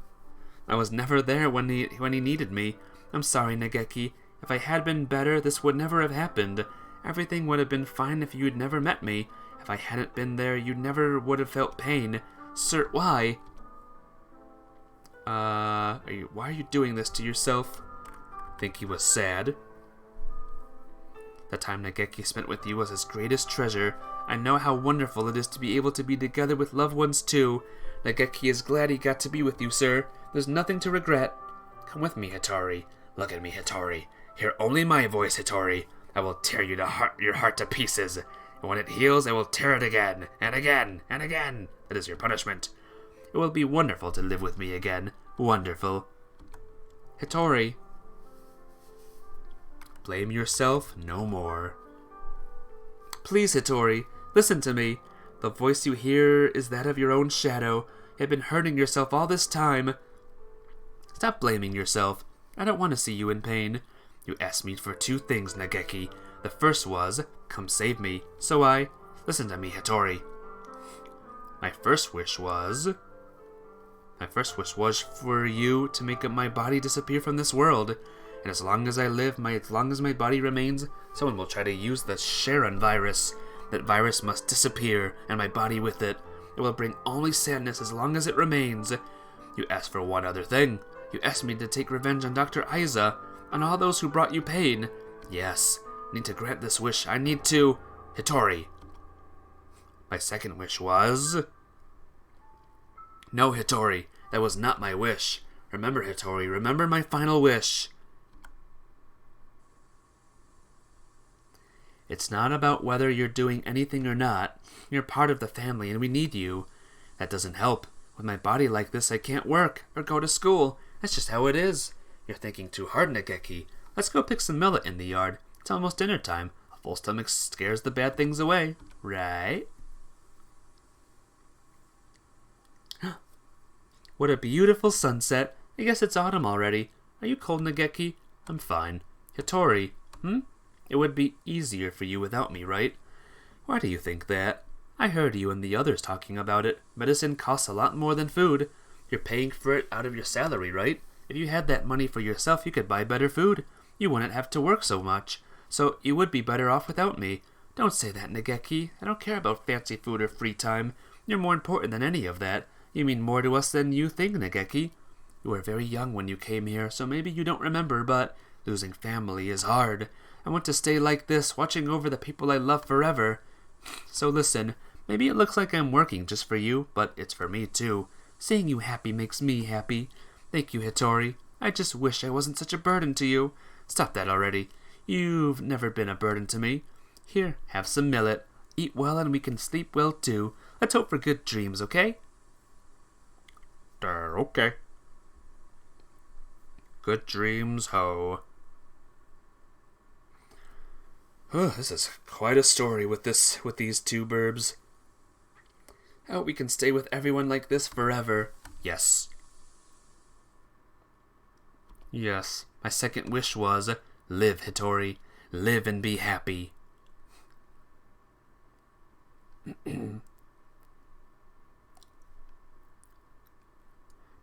I was never there when he needed me. I'm sorry, Nageki. If I had been better, this would never have happened. Everything would have been fine if you had never met me. If I hadn't been there, you never would have felt pain. Sir, why? Why are you doing this to yourself? Think he was sad? The time Nageki spent with you was his greatest treasure. I know how wonderful it is to be able to be together with loved ones too. Nageki is glad he got to be with you, sir. There's nothing to regret. Come with me, Hitori. Look at me, Hitori. Hear only my voice, Hitori. I will tear your heart to pieces. And when it heals, I will tear it again, and again, and again. That is your punishment. It will be wonderful to live with me again. Wonderful. Hitori. Blame yourself no more. Please, Hattori, listen to me. The voice you hear is that of your own shadow. You've been hurting yourself all this time. Stop blaming yourself. I don't want to see you in pain. You asked me for 2 things, Nageki. The first was, come save me. So listen to me, Hattori. My first wish was for you to make my body disappear from this world. And as long as I live, as long as my body remains, someone will try to use the Sharon virus. That virus must disappear, and my body with it. It will bring only sadness as long as it remains. You asked for one other thing. You asked me to take revenge on Dr. Aiza, on all those who brought you pain. Yes, I need to grant this wish. I need to... Hattori. My second wish was... No, Hattori, that was not my wish. Remember, Hattori, remember my final wish. It's not about whether you're doing anything or not. You're part of the family and we need you. That doesn't help. With my body like this, I can't work or go to school. That's just how it is. You're thinking too hard, Nageki. Let's go pick some millet in the yard. It's almost dinner time. A full stomach scares the bad things away. Right? What a beautiful sunset. I guess it's autumn already. Are you cold, Nageki? I'm fine. Hattori, It would be easier for you without me, right? Why do you think that? I heard you and the others talking about it. Medicine costs a lot more than food. You're paying for it out of your salary, right? If you had that money for yourself, you could buy better food. You wouldn't have to work so much. So you would be better off without me. Don't say that, Nageki. I don't care about fancy food or free time. You're more important than any of that. You mean more to us than you think, Nageki. You were very young when you came here, so maybe you don't remember, but losing family is hard. I want to stay like this, watching over the people I love forever. So listen, maybe it looks like I'm working just for you, but it's for me too. Seeing you happy makes me happy. Thank you, Hattori. I just wish I wasn't such a burden to you. Stop that already. You've never been a burden to me. Here, have some millet. Eat well and we can sleep well too. Let's hope for good dreams, okay? Okay. Good dreams, ho. Oh, this is quite a story with these 2 Birbs. I hope we can stay with everyone like this forever. Yes. Yes. My second wish was, live, Hattori. Live and be happy.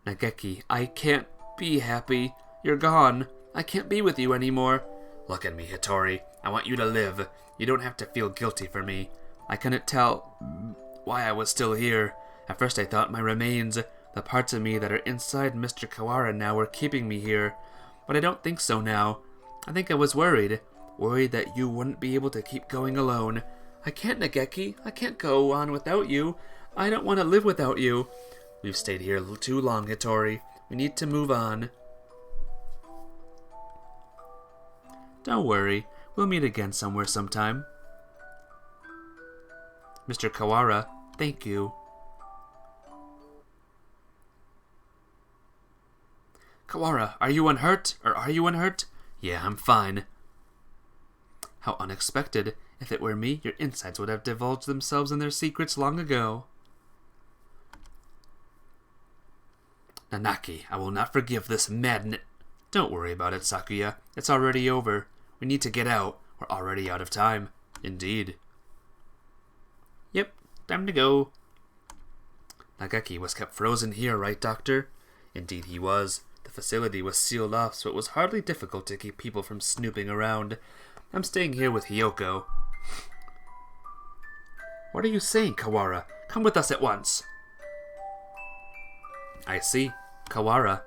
Nageki, I can't be happy. You're gone. I can't be with you anymore. Look at me, Hattori. I want you to live. You don't have to feel guilty for me. I couldn't tell why I was still here. At first I thought my remains, the parts of me that are inside Mr. Kawara now, were keeping me here. But I don't think so now. I think I was worried. Worried that you wouldn't be able to keep going alone. I can't, Nageki. I can't go on without you. I don't want to live without you. We've stayed here too long, Hattori. We need to move on. Don't worry. We'll meet again somewhere sometime. Mr. Kawara, thank you. Kawara, are you unhurt? Or are you unhurt? Yeah, I'm fine. How unexpected. If it were me, your insides would have divulged themselves in their secrets long ago. Nanaki, I will not forgive this madness. Don't worry about it, Sakuya. It's already over. We need to get out. We're already out of time. Indeed. Yep, time to go. Nageki was kept frozen here, right, Doctor? Indeed he was. The facility was sealed off, so it was hardly difficult to keep people from snooping around. I'm staying here with Hiyoko. What are you saying, Kawara? Come with us at once. I see. Kawara.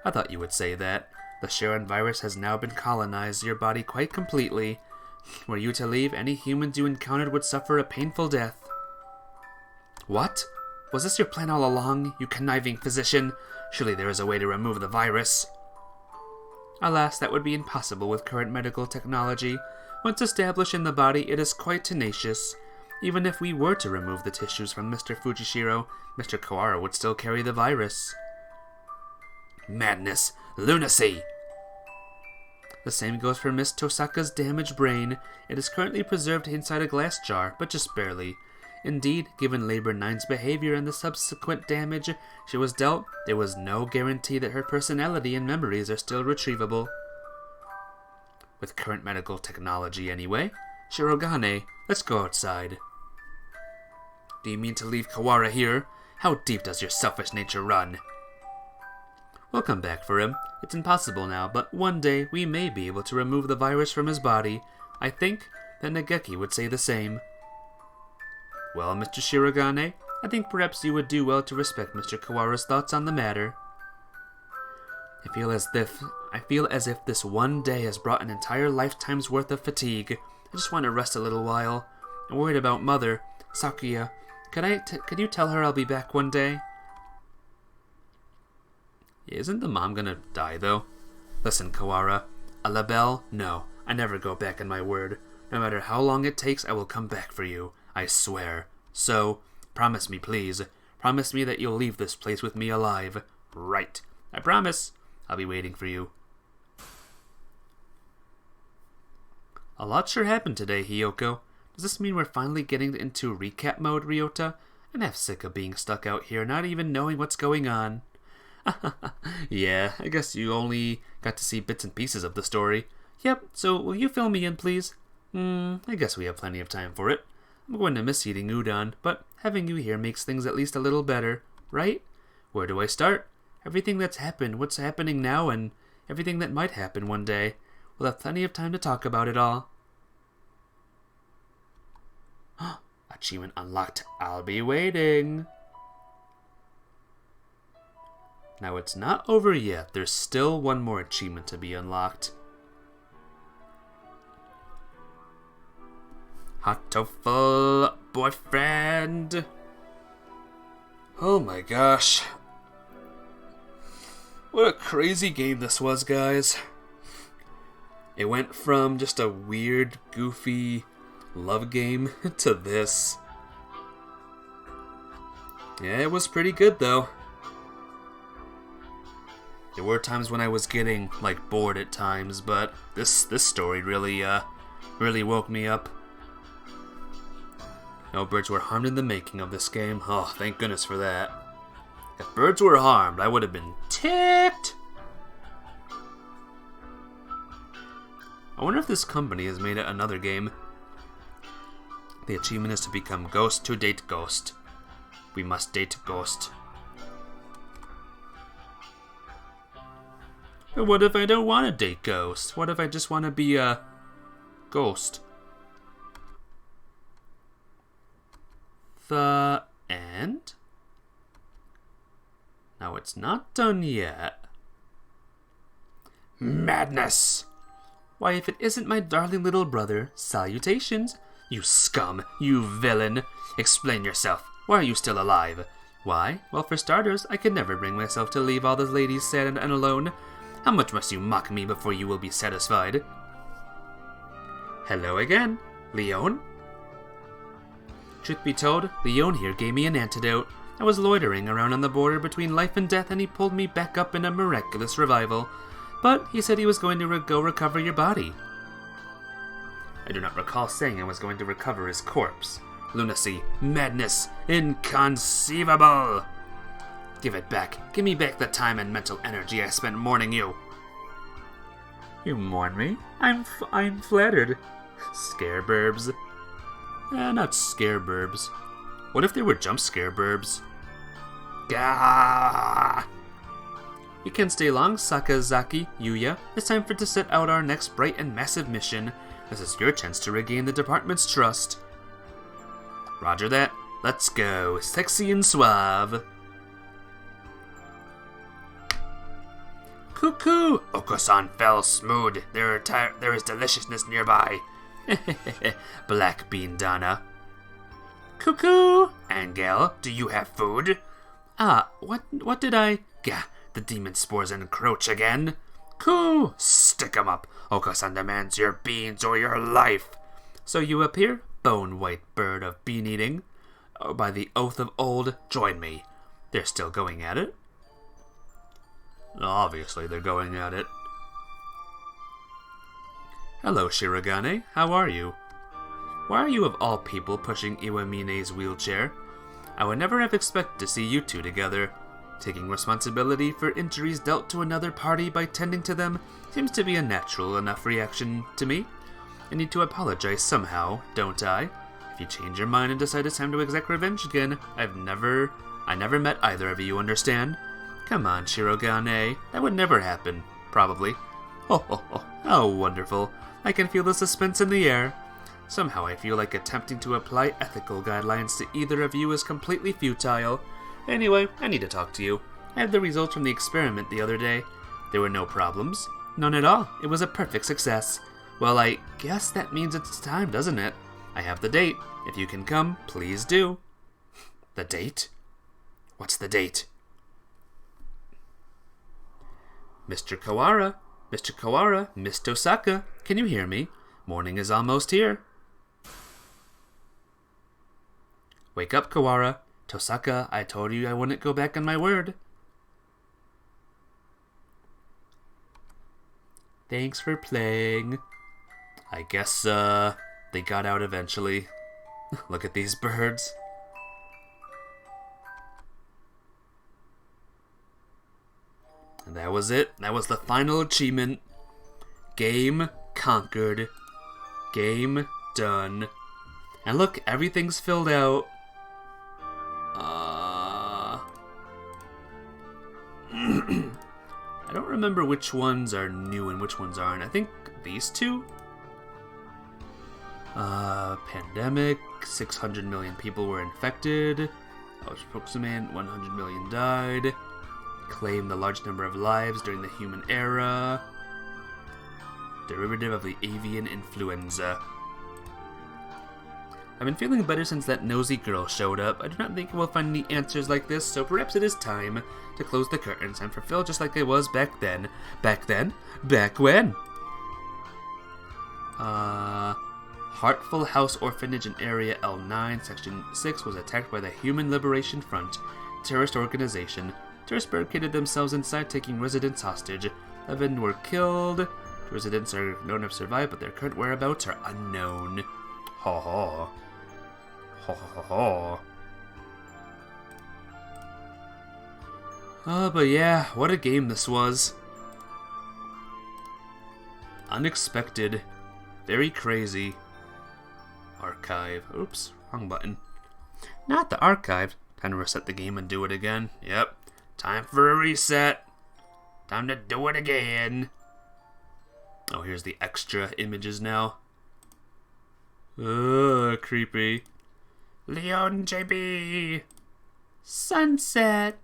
I thought you would say that. The Sharon virus has now been colonized your body quite completely. Were you to leave, any humans you encountered would suffer a painful death. What? Was this your plan all along, you conniving physician? Surely there is a way to remove the virus. Alas, that would be impossible with current medical technology. Once established in the body, it is quite tenacious. Even if we were to remove the tissues from Mr. Fujishiro, Mr. Kawara would still carry the virus. Madness! Lunacy! The same goes for Miss Tosaka's damaged brain. It is currently preserved inside a glass jar, but just barely. Indeed, given Labor 9's behavior and the subsequent damage she was dealt, there was no guarantee that her personality and memories are still retrievable. With current medical technology anyway. Shirogane, let's go outside. Do you mean to leave Kawara here? How deep does your selfish nature run? We'll come back for him. It's impossible now, but one day we may be able to remove the virus from his body. I think that Nageki would say the same. Well, Mr. Shirogane, I think perhaps you would do well to respect Mr. Kawara's thoughts on the matter. I feel as if this one day has brought an entire lifetime's worth of fatigue. I just want to rest a little while. I'm worried about Mother, Sakuya. Could you tell her I'll be back one day? Isn't the mom gonna die, though? Listen, Kawara. A label? No. I never go back on my word. No matter how long it takes, I will come back for you. I swear. So, promise me, please. Promise me that you'll leave this place with me alive. Right. I promise. I'll be waiting for you. A lot sure happened today, Hiyoko. Does this mean we're finally getting into recap mode, Ryota? I'm half sick of being stuck out here, not even knowing what's going on. Yeah, I guess you only got to see bits and pieces of the story. Yep, so will you fill me in, please? I guess we have plenty of time for it. I'm going to miss eating udon, but having you here makes things at least a little better, right? Where do I start? Everything that's happened, what's happening now, and everything that might happen one day. We'll have plenty of time to talk about it all. Achievement unlocked. I'll be waiting. Now it's not over yet. There's still one more achievement to be unlocked. Hatoful boyfriend. Oh my gosh. What a crazy game this was, guys. It went from just a weird, goofy love game to this. Yeah, it was pretty good though. There were times when I was getting bored at times, but this story really woke me up. No birds were harmed in the making of this game. Oh, thank goodness for that. If birds were harmed, I would have been ticked. I wonder if this company has made another game. The achievement is to become Ghost to date Ghost. We must date Ghost. But what if I don't want to date Ghost? What if I just want to be a ghost? The end? Now it's not done yet. Madness! Why, if it isn't my darling little brother, salutations. You scum, you villain. Explain yourself. Why are you still alive? Why? Well, for starters, I could never bring myself to leave all the ladies sad and alone. How much must you mock me before you will be satisfied? Hello again, Leon? Truth be told, Leon here gave me an antidote. I was loitering around on the border between life and death and he pulled me back up in a miraculous revival. But he said he was going to go recover your body. I do not recall saying I was going to recover his corpse. Lunacy, madness, inconceivable! Give it back. Give me back the time and mental energy I spent mourning you. You mourn me? I'm flattered. Scare burbs. Not scare burbs. What if they were jump scare burbs? Gah! We can stay long, Sakazaki, Yuya. It's time to set out our next bright and massive mission. This is your chance to regain the department's trust. Roger that. Let's go. Sexy and suave. Cuckoo! Oko-san fell smooth. There is deliciousness nearby. Black Bean Donna. Cuckoo! Angel, do you have food? What did I... Gah, the demon spores encroach again. Coo! Stick 'em up. Oko-san demands your beans or your life. So you appear, bone-white bird of bean-eating. Oh, by the oath of old, join me. They're still going at it? Obviously they're going at it. Hello, Shirogane. How are you? Why are you of all people pushing Iwamine's wheelchair? I would never have expected to see you two together. Taking responsibility for injuries dealt to another party by tending to them seems to be a natural enough reaction to me. I need to apologize somehow, don't I? If you change your mind and decide it's time to exact revenge again, I never met either of you, understand? Come on, Shirogane. That would never happen. Probably. How wonderful. I can feel the suspense in the air. Somehow I feel like attempting to apply ethical guidelines to either of you is completely futile. Anyway, I need to talk to you. I had the results from the experiment the other day. There were no problems. None at all. It was a perfect success. Well, I guess that means it's time, doesn't it? I have the date. If you can come, please do. The date? What's the date? Mr. Kawara, Miss Tosaka, can you hear me? Morning is almost here. Wake up, Kawara. Tosaka, I told you I wouldn't go back on my word. Thanks for playing. I guess, they got out eventually. Look at these birds. And that was it. That was the final achievement. Game conquered. Game done. And look, everything's filled out. I don't remember which ones are new and which ones aren't. I think these two. Pandemic. 600 million people were infected. Approximate 100 million died. Claimed the large number of lives during the human era. Derivative of the avian influenza. I've been feeling better since that nosy girl showed up. I do not think we'll find any answers like this, so perhaps it is time to close the curtains and fulfill just like I was back then. Back then? Back when? Heartful House Orphanage in Area L9, Section 6 was attacked by the Human Liberation Front, terrorist organization. Terrorists barricaded themselves inside, taking residents hostage. 11 were killed. Residents are known to have survived, but their current whereabouts are unknown. Ha ha. Ha ha ha. But yeah, what a game this was. Unexpected. Very crazy. Archive. Oops, wrong button. Not the archive. Time to reset the game and do it again. Yep. Time for a reset. Time to do it again. Oh, here's the extra images now. Creepy. Leon JB. Sunset.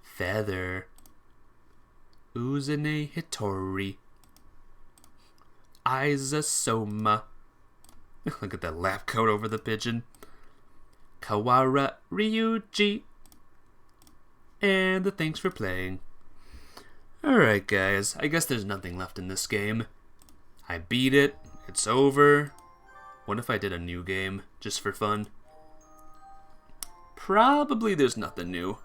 Feather. Uzune Hitori. Izasoma. Look at that lab coat over the pigeon. Kawara Ryuji. And the thanks for playing. Alright guys, I guess there's nothing left in this game. I beat it, it's over. What if I did a new game, just for fun? Probably there's nothing new.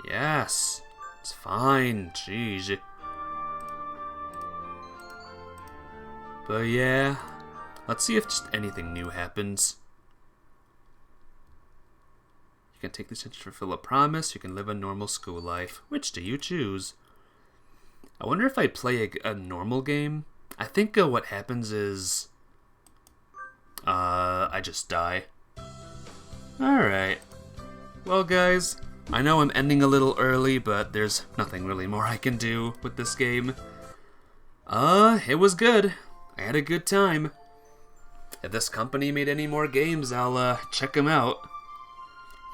Yes, it's fine, jeez. But yeah, let's see if just anything new happens. You can take this chance to fulfill a promise. You can live a normal school life. Which do you choose? I wonder if I play a normal game. I think what happens is I just die. Alright. Well guys, I know I'm ending a little early, but there's nothing really more I can do with this game. It was good. I had a good time. If this company made any more games, I'll check them out.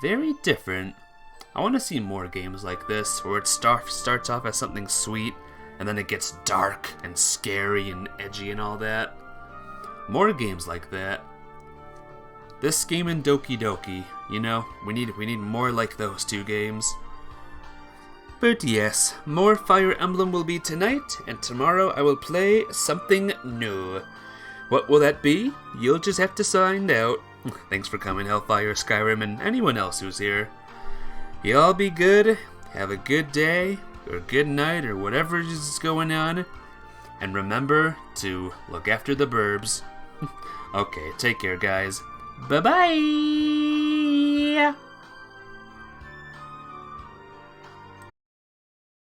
Very different. I want to see more games like this, where it starts off as something sweet, and then it gets dark and scary and edgy and all that. More games like that. This game and Doki Doki, you know, we need more like those two games. But yes, more Fire Emblem will be tonight, and tomorrow I will play something new. What will that be? You'll just have to find out. Thanks for coming, Hellfire, Skyrim, and anyone else who's here. Y'all be good, have a good day, or good night or whatever is going on. And remember to look after the burbs. Okay, take care, guys. Bye-bye!